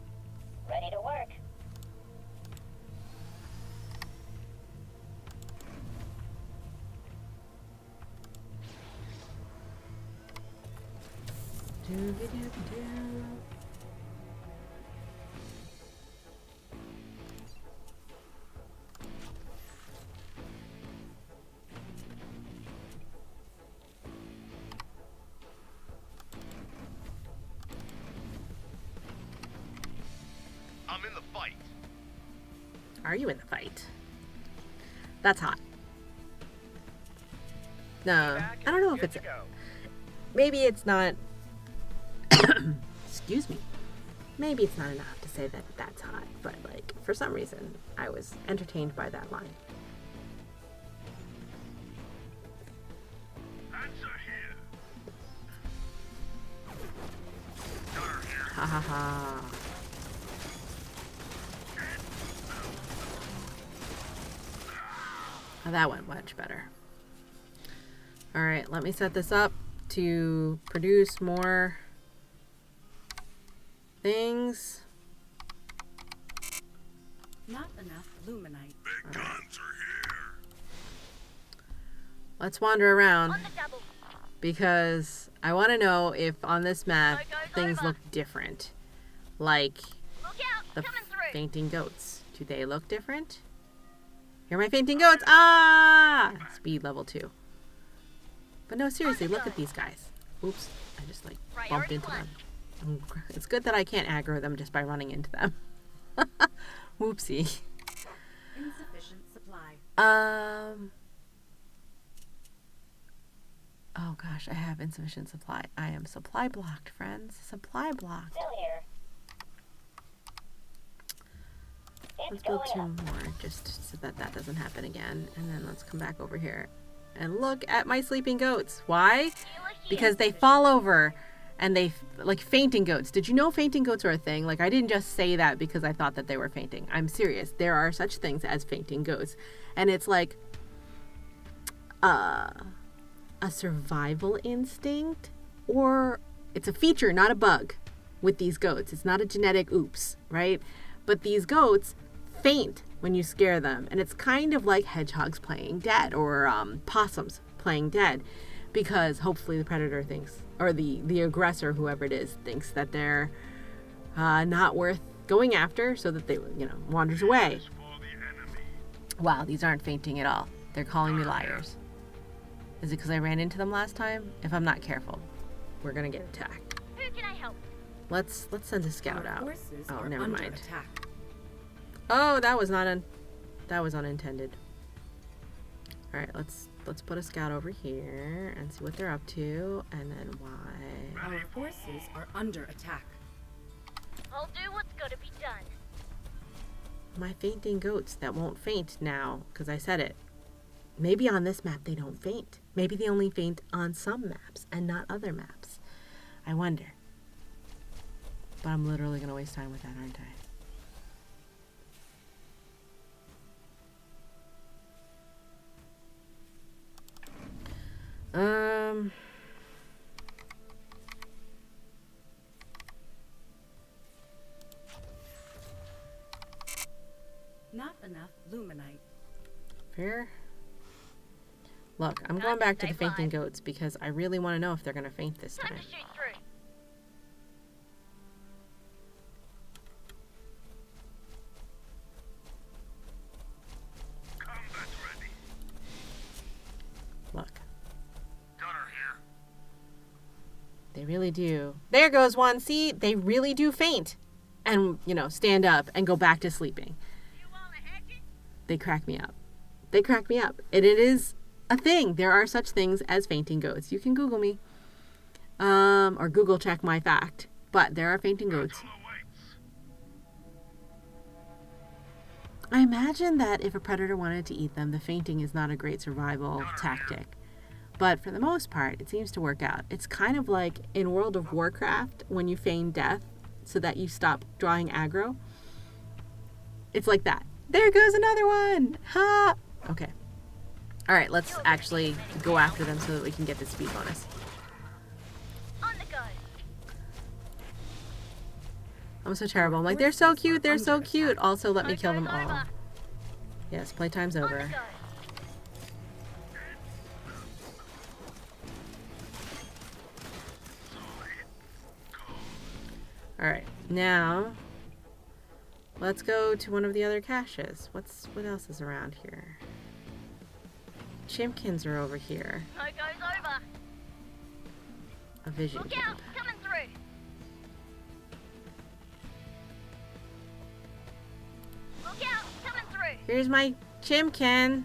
Ready to work. Doo-ba-doo-ba-doo. I'm in the fight. Are you in the fight? That's hot. No, Back I don't know if good it's... to go. Maybe it's not... Excuse me. Maybe it's not enough to say that that's hot, but like, for some reason, I was entertained by that line. Answer here. Ha ha ha. Oh, that went much better. Alright, let me set this up to produce more things. Not enough luminite. Big guns are here. Let's wander around On the double. because I want to know if on this map Go, go, things over. look different. Like Look out! the Coming through. fainting goats. Do they look different? Here are my fainting goats. Ah! Speed level 2. But no, seriously, look at these guys. Oops, I just like bumped Priority into one. them. It's good that I can't aggro them just by running into them. Whoopsie. Insufficient supply. Oh gosh, I have insufficient supply. I am supply blocked, friends. Supply blocked. Still here. It's Let's build going 2 up. more just so that that doesn't happen again. And then let's come back over here and look at my sleeping goats. Why? You are here. Because they fall over and they like fainting goats. Did you know fainting goats are a thing? Like, I didn't just say that because I thought that they were fainting. I'm serious. There are such things as fainting goats. And it's like a survival instinct, or it's a feature, not a bug with these goats. It's not a genetic oops, right? But these goats faint when you scare them. And it's kind of like hedgehogs playing dead, or possums playing dead, because hopefully the predator thinks, or the aggressor, whoever it is, thinks that they're not worth going after, so that they, wanders away. For the enemy. Wow, these aren't fainting at all. They're calling me liars. Is it because I ran into them last time? If I'm not careful, we're gonna get attacked. Who can I help? Let's send a scout Our out. forces Oh, are never under mind. attack. Oh, that was that was unintended. All right, let's put a scout over here and see what they're up to, and then why. Our forces are under attack. I'll do what's gotta be done. My fainting goats that won't faint now, because I said it. Maybe on this map they don't faint. Maybe they only faint on some maps and not other maps. I wonder. But I'm literally going to waste time with that, aren't I? Not enough luminite. Fair. Look, I'm Not going back to the stay fainting alive. goats because I really want to know if they're going to faint this Time time. to shoot through. Combat's ready. Look, Gunner here. they really do. There goes one. See, they really do faint and, stand up and go back to sleeping. You wanna hack it? They crack me up. They crack me up. And it is a thing. There are such things as fainting goats. You can Google me. Or Google check my fact. But there are fainting goats. Battle awaits. I imagine that if a predator wanted to eat them, the fainting is not a great survival tactic. But for the most part, it seems to work out. It's kind of like in World of Warcraft when you feign death so that you stop drawing aggro. It's like that. There goes another one! Ha! Okay. Alright, let's actually go after them so that we can get the speed bonus. On the go. I'm so terrible. I'm like, they're so cute, they're so cute. Also, let me kill them all. Over. Yes, playtime's On the over. go. Alright, now let's go to one of the other caches. What else is around here? Chimkins are over here. No goes over. A vision Look out! camp. Coming through. Look out! Coming through. Here's my Chimkin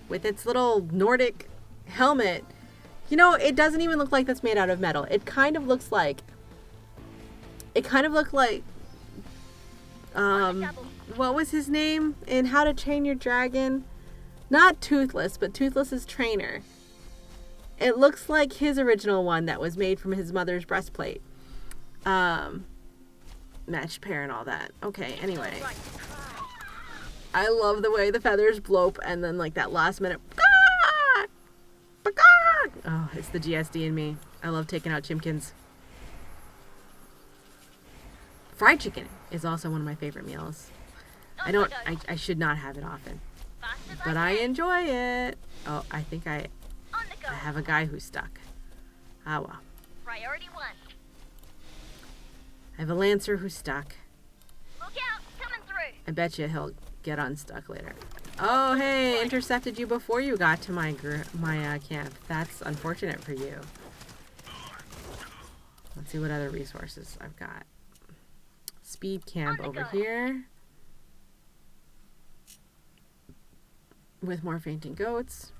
with its little Nordic helmet. It doesn't even look like that's made out of metal. It kind of looked like On the double. what was his name in How to Train Your Dragon? Not Toothless, but Toothless's trainer. It looks like his original one that was made from his mother's breastplate. Matched pair and all that. Okay, anyway. I love the way the feathers blow up and then like that last minute. Oh, it's the GSD in me. I love taking out chimkins. Fried chicken is also one of my favorite meals. I should not have it often, but I enjoy it. Oh, I think I have a guy who's stuck. Ah, well. Priority 1. I have a Lancer who's stuck. Look out, coming through. I bet you he'll get unstuck later. Oh, hey, intercepted you before you got to my camp. That's unfortunate for you. Let's see what other resources I've got. Speed camp over here. With more fainting goats.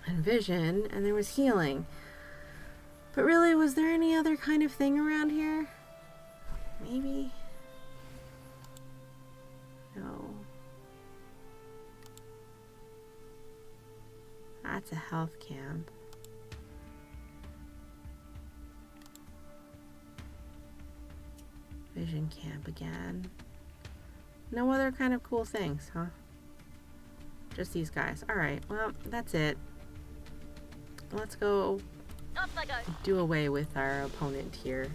And vision, and there was healing. But really, was there any other kind of thing around here? Maybe? No. That's a health camp. Vision camp again. No other kind of cool things, huh? Just these guys. Alright, well, that's it. Let's go Off I go. do away with our opponent here.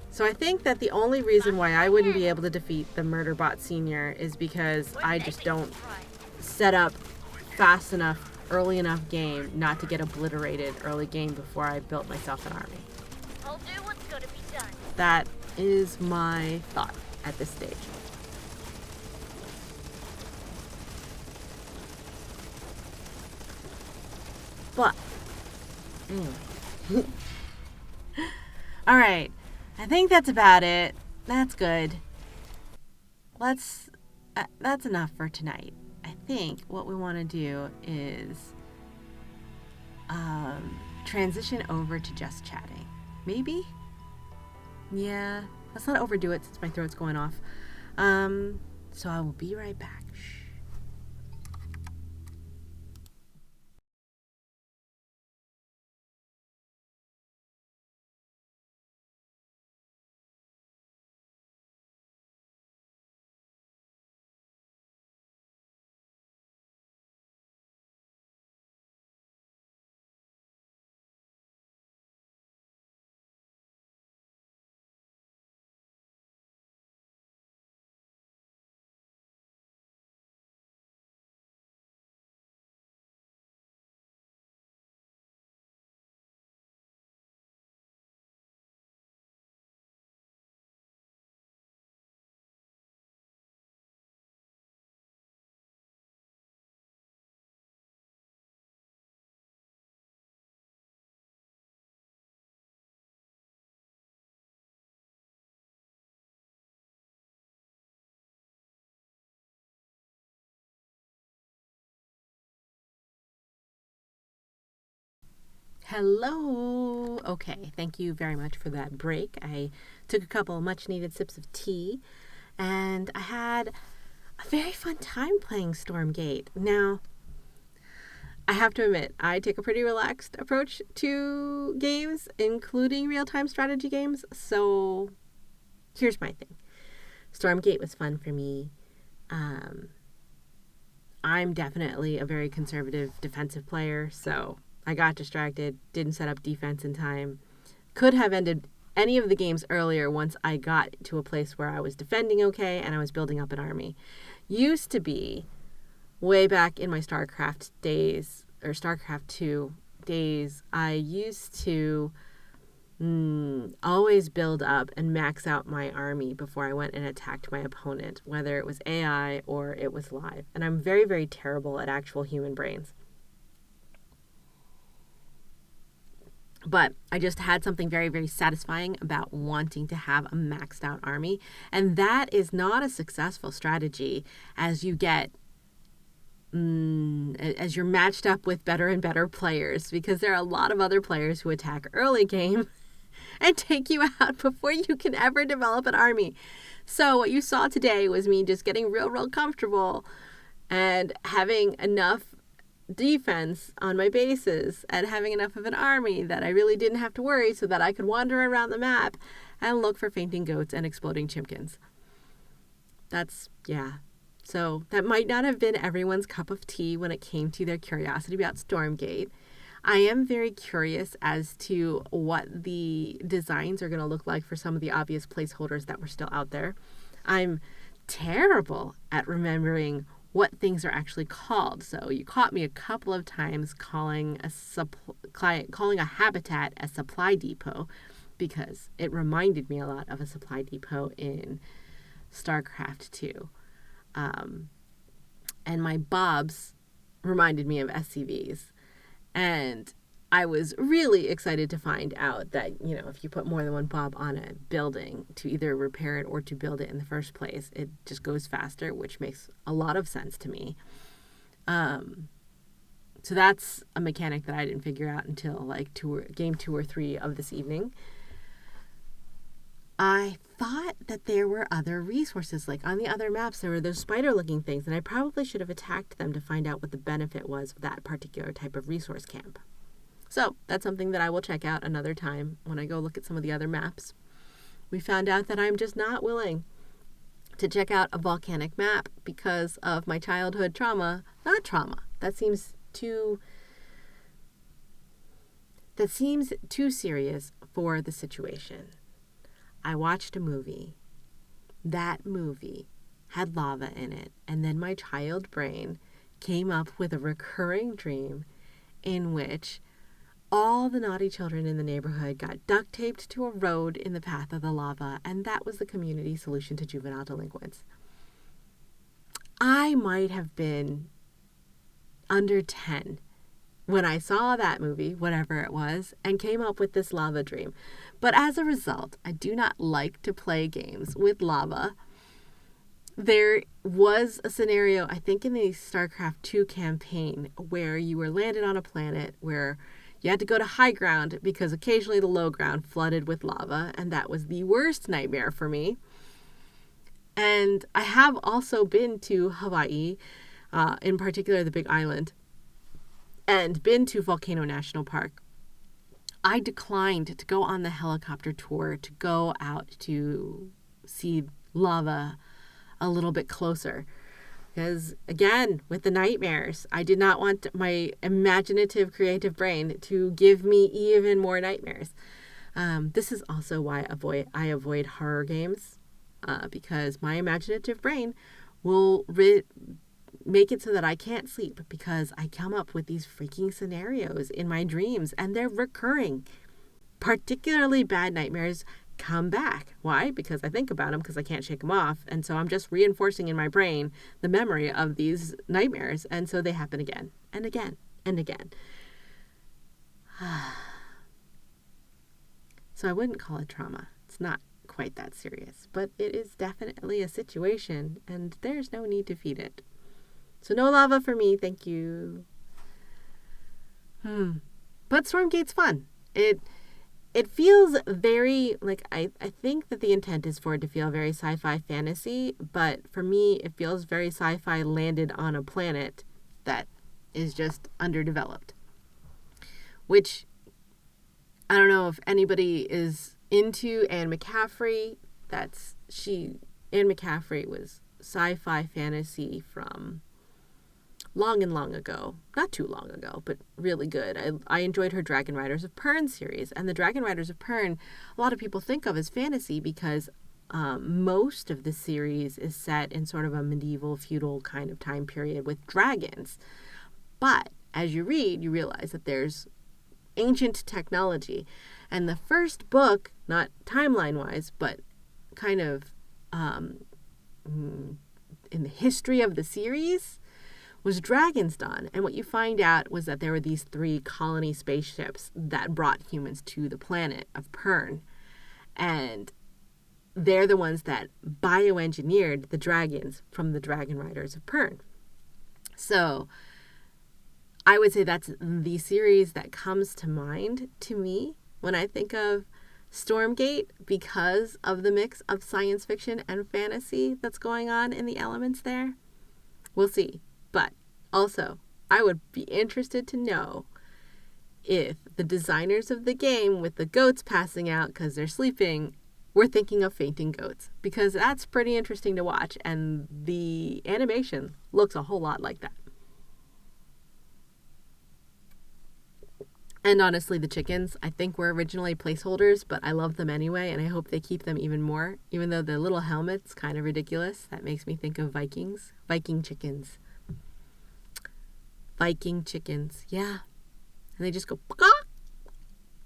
So I think that the only reason why I wouldn't be able to defeat the Murderbot Senior is because I just don't set up fast enough, early enough game not to get obliterated early game before I built myself an army. I'll do what's gotta be done. That is my thought at this stage. But, anyway. Alright, I think that's about it. That's good. That's enough for tonight. I think what we want to do is transition over to just chatting. Maybe? Yeah, let's not overdo it since my throat's going off. So I will be right back. Shh. Hello. Okay, thank you very much for that break. I took a couple much needed sips of tea and I had a very fun time playing Stormgate. Now, I have to admit, I take a pretty relaxed approach to games, including real-time strategy games. So, here's my thing. Stormgate was fun for me. I'm definitely a very conservative defensive player, so I got distracted, didn't set up defense in time. Could have ended any of the games earlier once I got to a place where I was defending okay and I was building up an army. Used to be, way back in my StarCraft days, or StarCraft 2 days, I used to always build up and max out my army before I went and attacked my opponent, whether it was AI or it was live. And I'm very, very terrible at actual human brains. But I just had something very, very satisfying about wanting to have a maxed out army. And that is not a successful strategy as you get, as you're matched up with better and better players, because there are a lot of other players who attack early game and take you out before you can ever develop an army. So what you saw today was me just getting real, real comfortable and having enough defense on my bases and having enough of an army that I really didn't have to worry, so that I could wander around the map and look for fainting goats and exploding chimkins. So that might not have been everyone's cup of tea when it came to their curiosity about Stormgate. I am very curious as to what the designs are going to look like for some of the obvious placeholders that were still out there. I'm terrible at remembering what things are actually called. So you caught me a couple of times calling a habitat a supply depot, because it reminded me a lot of a supply depot in StarCraft 2. And my bobs reminded me of SCVs. And I was really excited to find out that, if you put more than one bob on a building to either repair it or to build it in the first place, it just goes faster, which makes a lot of sense to me. So that's a mechanic that I didn't figure out until game 2 or 3 of this evening. I thought that there were other resources, like on the other maps there were those spider-looking things, and I probably should have attacked them to find out what the benefit was of that particular type of resource camp. So that's something that I will check out another time when I go look at some of the other maps. We found out that I'm just not willing to check out a volcanic map because of my childhood trauma. Not trauma. That seems too serious for the situation. I watched a movie. That movie had lava in it, and then my child brain came up with a recurring dream in which all the naughty children in the neighborhood got duct taped to a road in the path of the lava, and that was the community solution to juvenile delinquents. I might have been under 10 when I saw that movie, whatever it was, and came up with this lava dream. But as a result, I do not like to play games with lava. There was a scenario, I think in the StarCraft 2 campaign, where you were landed on a planet where you had to go to high ground because occasionally the low ground flooded with lava, and that was the worst nightmare for me. And I have also been to Hawaii, in particular the Big Island, and been to Volcano National Park. I declined to go on the helicopter tour to go out to see lava a little bit closer. Because, again, with the nightmares, I did not want my imaginative, creative brain to give me even more nightmares. This is also why I avoid horror games, because my imaginative brain will make it so that I can't sleep because I come up with these freaking scenarios in my dreams, and they're recurring. Particularly bad nightmares come back. Why? Because I think about them because I can't shake them off, and so I'm just reinforcing in my brain the memory of these nightmares, and so they happen again and again and again. So I wouldn't call it trauma. It's not quite that serious, but it is definitely a situation, and there's no need to feed it. So no lava for me, thank you. But Stormgate's fun. It feels very, I think that the intent is for it to feel very sci-fi fantasy, but for me, it feels very sci-fi landed on a planet that is just underdeveloped. Which, I don't know if anybody is into Anne McCaffrey. Anne McCaffrey was sci-fi fantasy from long and long ago. Not too long ago, but really good. I enjoyed her Dragon Riders of Pern series. And the Dragon Riders of Pern, a lot of people think of as fantasy because most of the series is set in sort of a medieval, feudal kind of time period with dragons. But as you read, you realize that there's ancient technology. And the first book, not timeline-wise, but kind of in the history of the series, was Dragon's Dawn. And what you find out was that there were these 3 colony spaceships that brought humans to the planet of Pern. And they're the ones that bioengineered the dragons from the Dragon Riders of Pern. So I would say that's the series that comes to mind to me when I think of Stormgate, because of the mix of science fiction and fantasy that's going on in the elements there. We'll see. But also, I would be interested to know if the designers of the game with the goats passing out because they're sleeping were thinking of fainting goats, because that's pretty interesting to watch, and the animation looks a whole lot like that. And honestly, the chickens, I think, were originally placeholders, but I love them anyway, and I hope they keep them even more, even though the little helmet's kind of ridiculous. That makes me think of Vikings. Viking chickens. Viking chickens, yeah. And they just go,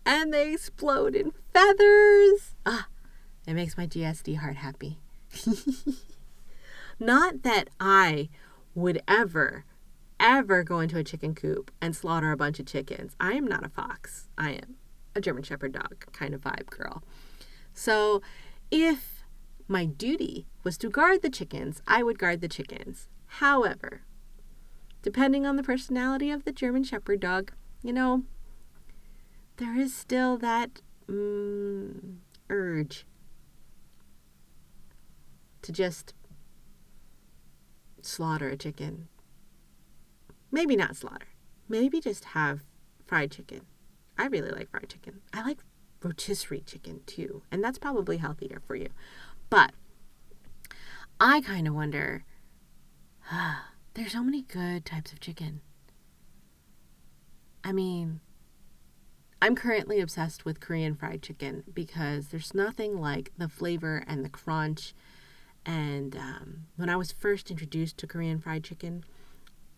and they explode in feathers. It makes my GSD heart happy. Not that I would ever go into a chicken coop and slaughter a bunch of chickens. I am not a fox. I am a German Shepherd dog kind of vibe girl. So if my duty was to guard the chickens, I would guard the chickens. However, depending on the personality of the German Shepherd dog, there is still that urge to just slaughter a chicken. Maybe not slaughter. Maybe just have fried chicken. I really like fried chicken. I like rotisserie chicken too, and that's probably healthier for you. But I kind of wonder, there's so many good types of chicken. I mean, I'm currently obsessed with Korean fried chicken because there's nothing like the flavor and the crunch. And when I was first introduced to Korean fried chicken,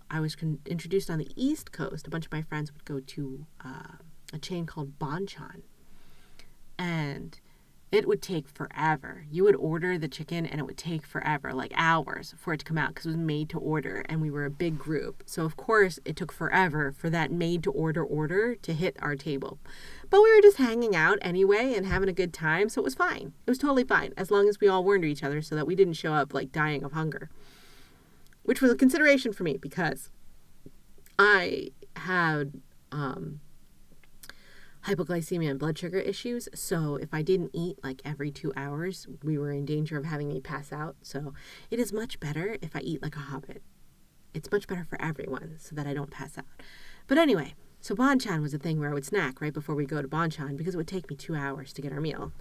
I was introduced on the East Coast. A bunch of my friends would go to a chain called Bonchon. And it would take forever. You would order the chicken and it would take forever, like hours for it to come out because it was made to order and we were a big group. So of course it took forever for that made to order to hit our table. But we were just hanging out anyway and having a good time, so it was fine. It was totally fine as long as we all warned each other so that we didn't show up like dying of hunger. Which was a consideration for me because I had hypoglycemia and blood sugar issues. So if I didn't eat like every 2 hours, we were in danger of having me pass out. So it is much better if I eat like a hobbit. It's much better for everyone so that I don't pass out. But anyway, so Bonchon was a thing where I would snack right before we go to Bonchon because it would take me 2 hours to get our meal.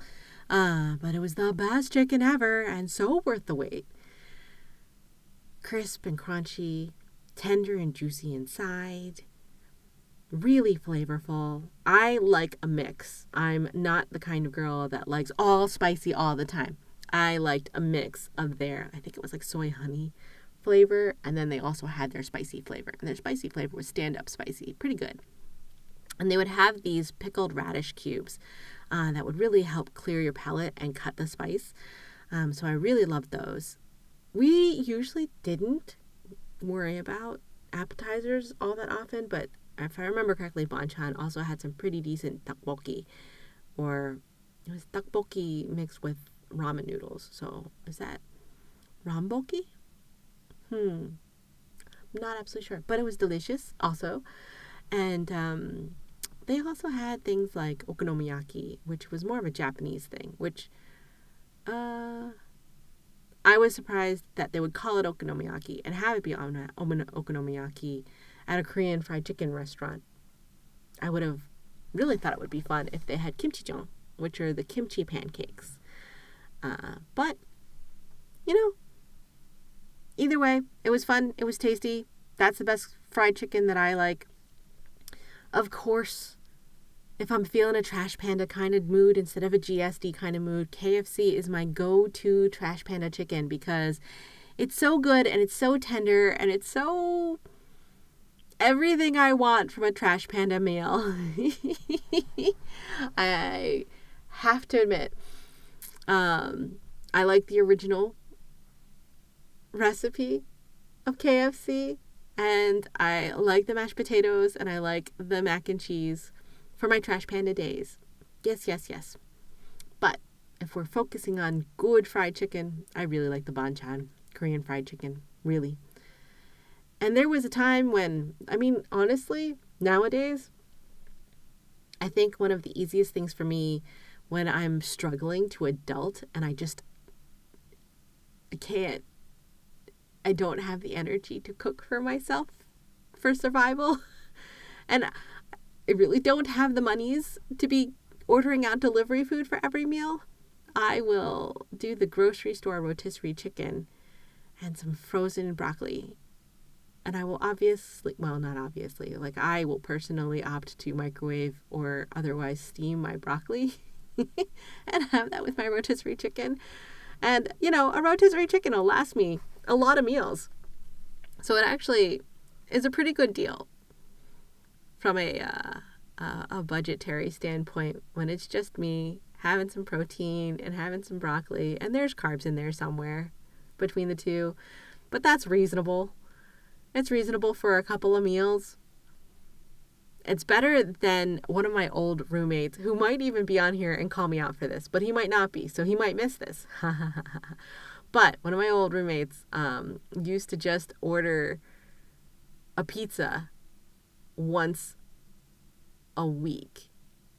But it was the best chicken ever and so worth the wait. Crisp and crunchy, tender and juicy inside. Really flavorful. I like a mix. I'm not the kind of girl that likes all spicy all the time. I liked a mix of their, I think it was like soy honey flavor, and then they also had their spicy flavor. And their spicy flavor was stand-up spicy. Pretty good. And they would have these pickled radish cubes that would really help clear your palate and cut the spice. So I really loved those. We usually didn't worry about appetizers all that often, but if I remember correctly, Bonchon also had some pretty decent tteokbokki, or it was tteokbokki mixed with ramen noodles. So is that ramboki? I'm not absolutely sure, but it was delicious also. And they also had things like okonomiyaki, which was more of a Japanese thing, which I was surprised that they would call it okonomiyaki and have it be okonomiyaki at a Korean fried chicken restaurant. I would have really thought it would be fun if they had kimchijang, which are the kimchi pancakes. But, either way, it was fun. It was tasty. That's the best fried chicken that I like. Of course, if I'm feeling a Trash Panda kind of mood instead of a GSD kind of mood, KFC is my go-to Trash Panda chicken because it's so good and it's so tender and it's so everything I want from a Trash Panda meal. I have to admit, I like the original recipe of KFC, and I like the mashed potatoes, and I like the mac and cheese for my Trash Panda days. Yes. But if we're focusing on good fried chicken, I really like the Bonchon Korean fried chicken, really. And there was a time when, honestly, nowadays, I think one of the easiest things for me when I'm struggling to adult and I don't have the energy to cook for myself for survival. And I really don't have the monies to be ordering out delivery food for every meal. I will do the grocery store rotisserie chicken and some frozen broccoli. And I will obviously, well, not obviously, like I will personally opt to microwave or otherwise steam my broccoli and have that with my rotisserie chicken. And, you know, a rotisserie chicken will last me a lot of meals. So it actually is a pretty good deal from a budgetary standpoint when it's just me having some protein and having some broccoli. And there's carbs in there somewhere between the two. But that's reasonable. It's reasonable for a couple of meals. It's better than one of my old roommates who might even be on here and call me out for this, but he might not be, so he might miss this. But one of my old roommates used to just order a pizza once a week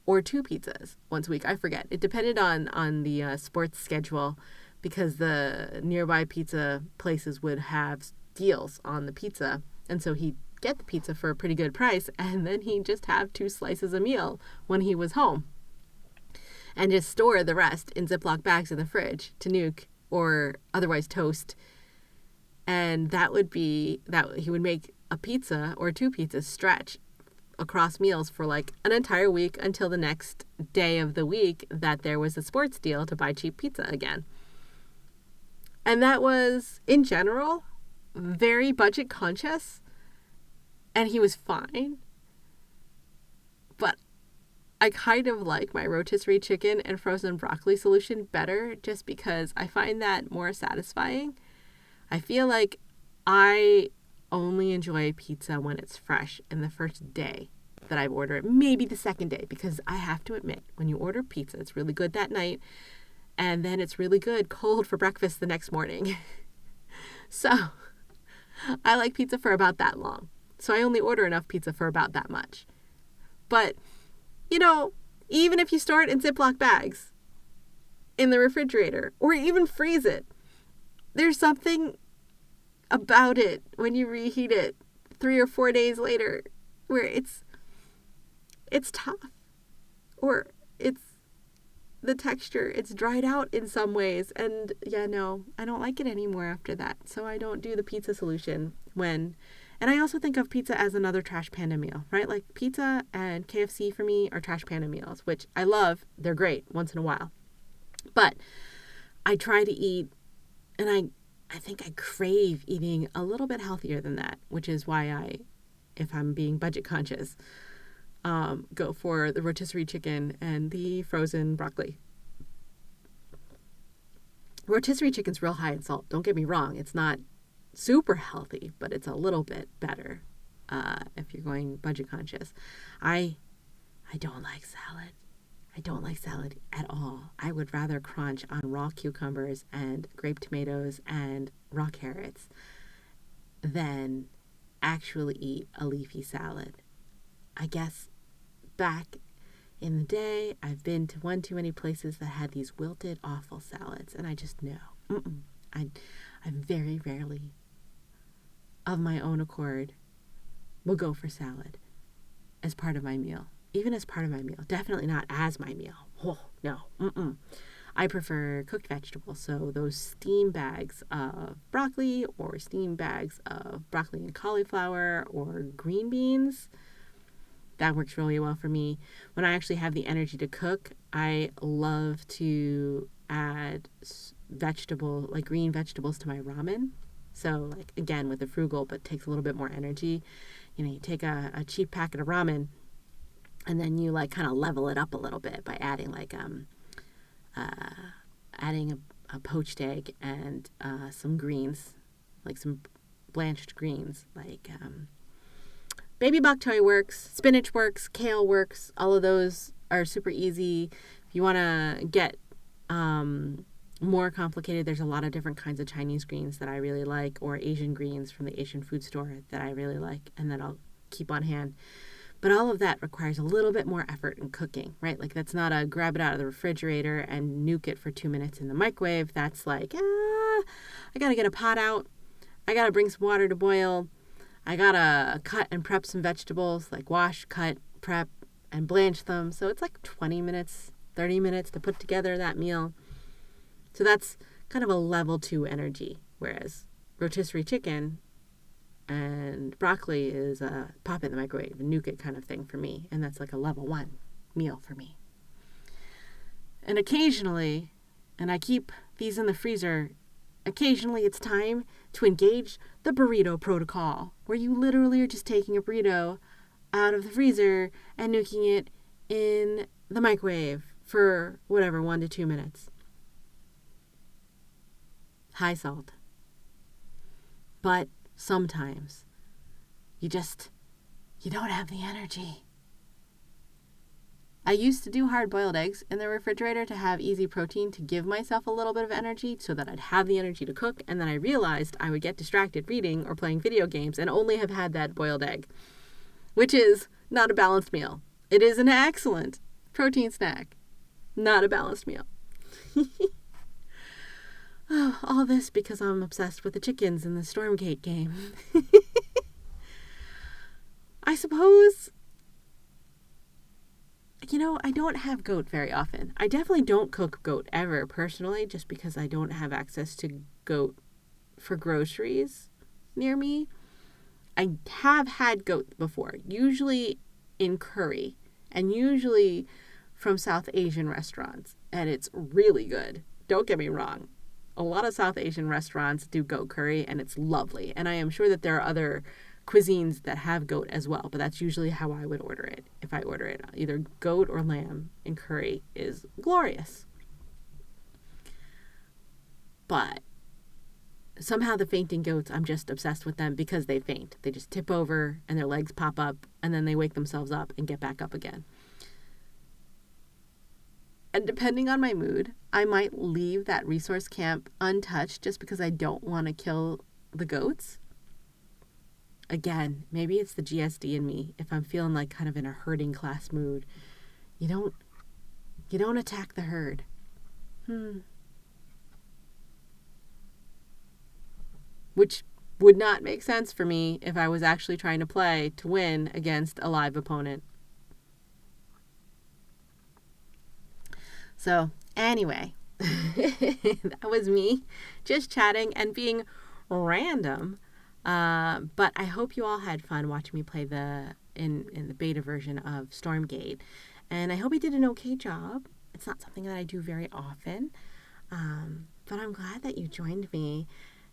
or 2 pizzas once a week. I forget. It depended on the sports schedule because the nearby pizza places would have deals on the pizza, and so he'd get the pizza for a pretty good price, and then he'd just have 2 slices a meal when he was home and just store the rest in Ziploc bags in the fridge to nuke or otherwise toast. And that would be that he would make a pizza or 2 pizzas stretch across meals for like an entire week until the next day of the week that there was a sports deal to buy cheap pizza again. And that was, in general, very budget conscious, and he was fine. But I kind of like my rotisserie chicken and frozen broccoli solution better just because I find that more satisfying. I feel like I only enjoy pizza when it's fresh in the first day that I order it, maybe the second day, because I have to admit, when you order pizza, it's really good that night, and then it's really good cold for breakfast the next morning. So I like pizza for about that long. So I only order enough pizza for about that much. But, you know, even if you store it in Ziploc bags in the refrigerator or even freeze it, there's something about it when you reheat it 3 or 4 days later where it's tough, or it's the texture, it's dried out in some ways. And yeah, no, I don't like it anymore after that. So I don't do the pizza solution when, and I also think of pizza as another trash panda meal, right? Like pizza and KFC for me are trash panda meals, which I love. They're great once in a while. But I try to eat, and I think I crave eating a little bit healthier than that, which is why I, if I'm being budget conscious, go for the rotisserie chicken and the frozen broccoli. Rotisserie chicken's real high in salt. Don't get me wrong. It's not super healthy, but it's a little bit better if you're going budget conscious. I don't like salad. I don't like salad at all. I would rather crunch on raw cucumbers and grape tomatoes and raw carrots than actually eat a leafy salad. I guess back in the day, I've been to one too many places that had these wilted, awful salads, and I just know. I very rarely, of my own accord, will go for salad as part of my meal. Even as part of my meal. Definitely not as my meal. Oh, no. I prefer cooked vegetables. So those steam bags of broccoli or steam bags of broccoli and cauliflower or green beans, that works really well for me. When I actually have the energy to cook, I love to add like green vegetables to my ramen. So like, again, with the frugal, but takes a little bit more energy. You know, you take a cheap packet of ramen, and then you like kind of level it up a little bit by adding like adding a poached egg and some greens, like some blanched greens, like baby bok choy works, spinach works, kale works. All of those are super easy. If you want to get more complicated, there's a lot of different kinds of Chinese greens that I really like, or Asian greens from the Asian food store that I really like and that I'll keep on hand. But all of that requires a little bit more effort in cooking, right? Like that's not a grab it out of the refrigerator and nuke it for 2 minutes in the microwave. That's like, I got to get a pot out. I got to bring some water to boil. I gotta cut and prep some vegetables, like wash, cut, prep, and blanch them. So it's like 20 minutes, 30 minutes to put together that meal. So that's kind of a level 2 energy, whereas rotisserie chicken and broccoli is a pop it in the microwave and nuke it kind of thing for me. And that's like a level 1 meal for me. And occasionally, and I keep these in the freezer, occasionally it's time to engage the burrito protocol, where you literally are just taking a burrito out of the freezer and nuking it in the microwave for whatever, 1 to 2 minutes. High salt. But sometimes you don't have the energy. I used to do hard-boiled eggs in the refrigerator to have easy protein to give myself a little bit of energy so that I'd have the energy to cook, and then I realized I would get distracted reading or playing video games and only have had that boiled egg, which is not a balanced meal. It is an excellent protein snack, not a balanced meal. Oh, all this because I'm obsessed with the chickens in the Stormgate game. I suppose, I don't have goat very often. I definitely don't cook goat ever personally, just because I don't have access to goat for groceries near me. I have had goat before, usually in curry, and usually from South Asian restaurants, and it's really good. Don't get me wrong. A lot of South Asian restaurants do goat curry, and it's lovely. And I am sure that there are other cuisines that have goat as well, but that's usually how I would order it. If I order it, either goat or lamb in curry is glorious. But somehow the fainting goats, I'm just obsessed with them because they faint. They just tip over and their legs pop up, and then they wake themselves up and get back up again. And depending on my mood, I might leave that resource camp untouched just because I don't want to kill the goats. Again, maybe it's the GSD in me. If I'm feeling like kind of in a herding class mood, you don't attack the herd. Which would not make sense for me if I was actually trying to play to win against a live opponent. So, anyway, that was me just chatting and being random. But I hope you all had fun watching me play in the beta version of Stormgate. And I hope I did an okay job. It's not something that I do very often. But I'm glad that you joined me.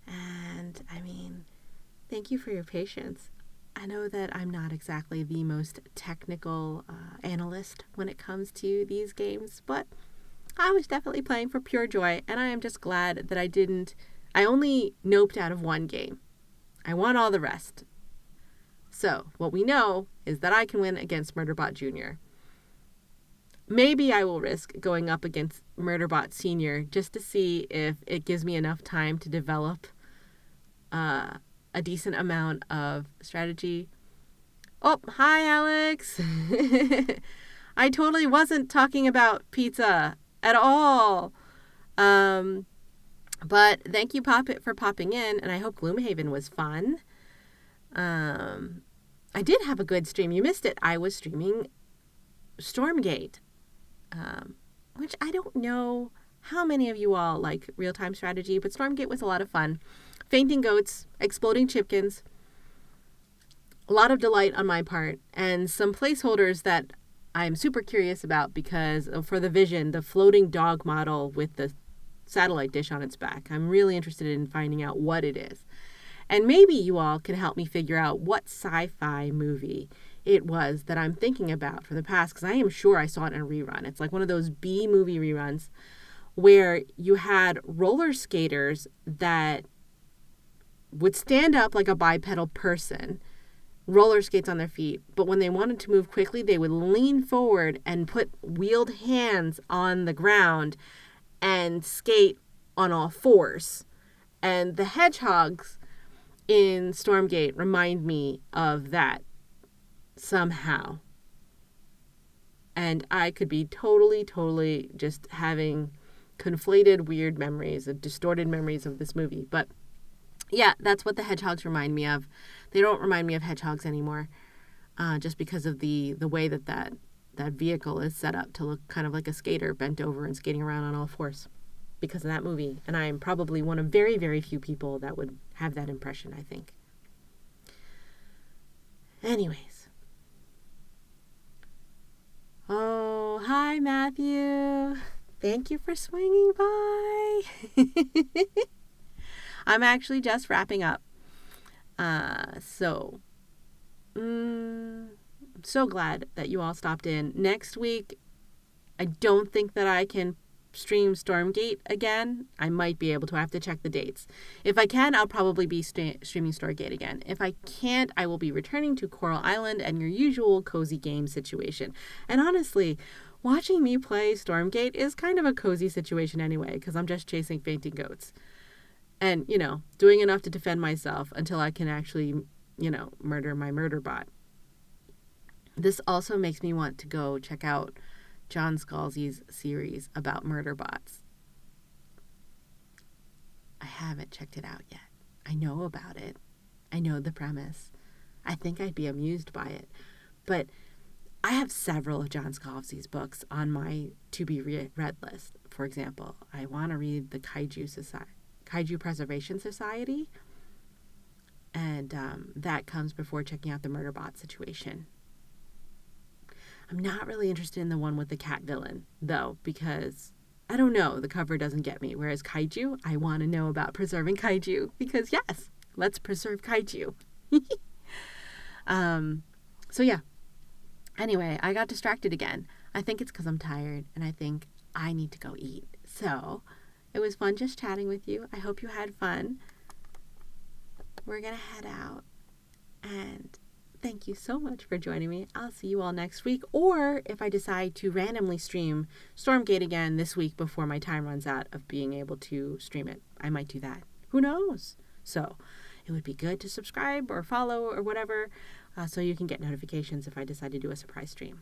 And, thank you for your patience. I know that I'm not exactly the most technical analyst when it comes to these games, but I was definitely playing for pure joy, and I am just glad that I only noped out of one game. I won all the rest. So, what we know is that I can win against Murderbot Jr. Maybe I will risk going up against Murderbot Sr. just to see if it gives me enough time to develop a decent amount of strategy. Oh, hi, Alex. I totally wasn't talking about pizza at all. But thank you, Poppet, for popping in, and I hope Gloomhaven was fun. I did have a good stream. You missed it. I was streaming Stormgate, which I don't know how many of you all like real-time strategy, but Stormgate was a lot of fun. Fainting goats, exploding chickens, a lot of delight on my part, and some placeholders that I'm super curious about because for the Vision, the floating dog model with the satellite dish on its back. I'm really interested in finding out what it is. And maybe you all can help me figure out what sci-fi movie it was that I'm thinking about for the past, because I am sure I saw it in a rerun. It's like one of those B movie reruns where you had roller skaters that would stand up like a bipedal person, roller skates on their feet, but when they wanted to move quickly, they would lean forward and put wheeled hands on the ground and skate on all fours. And the hedgehogs in Stormgate remind me of that somehow. And I could be totally just having conflated weird memories, distorted memories of this movie. But Yeah, that's what the hedgehogs remind me of. They don't remind me of hedgehogs anymore, just because of the way that vehicle is set up to look kind of like a skater bent over and skating around on all fours because of that movie. And I'm probably one of very, very few people that would have that impression, I think. Anyways. Oh, hi, Matthew. Thank you for swinging by. I'm actually just wrapping up. So glad that you all stopped in. Next week, I don't think that I can stream Stormgate again. I might be able to. I have to check the dates. If I can, I'll probably be streaming Stormgate again. If I can't, I will be returning to Coral Island and your usual cozy game situation. And honestly, watching me play Stormgate is kind of a cozy situation anyway, because I'm just chasing fainting goats. And, doing enough to defend myself until I can actually, murder my murder bot. This also makes me want to go check out John Scalzi's series about murder bots. I haven't checked it out yet. I know about it. I know the premise. I think I'd be amused by it. But I have several of John Scalzi's books on my to-be-read list. For example, I want to read the Kaiju Preservation Society. And that comes before checking out the Murderbot situation. I'm not really interested in the one with the cat villain, though, because, I don't know, the cover doesn't get me. Whereas Kaiju, I want to know about preserving Kaiju, because yes, let's preserve Kaiju. So yeah. Anyway, I got distracted again. I think it's because I'm tired, and I think I need to go eat. So, it was fun just chatting with you. I hope you had fun. We're going to head out, and thank you so much for joining me. I'll see you all next week, or if I decide to randomly stream Stormgate again this week before my time runs out of being able to stream it, I might do that. Who knows? So, it would be good to subscribe or follow or whatever, so you can get notifications if I decide to do a surprise stream.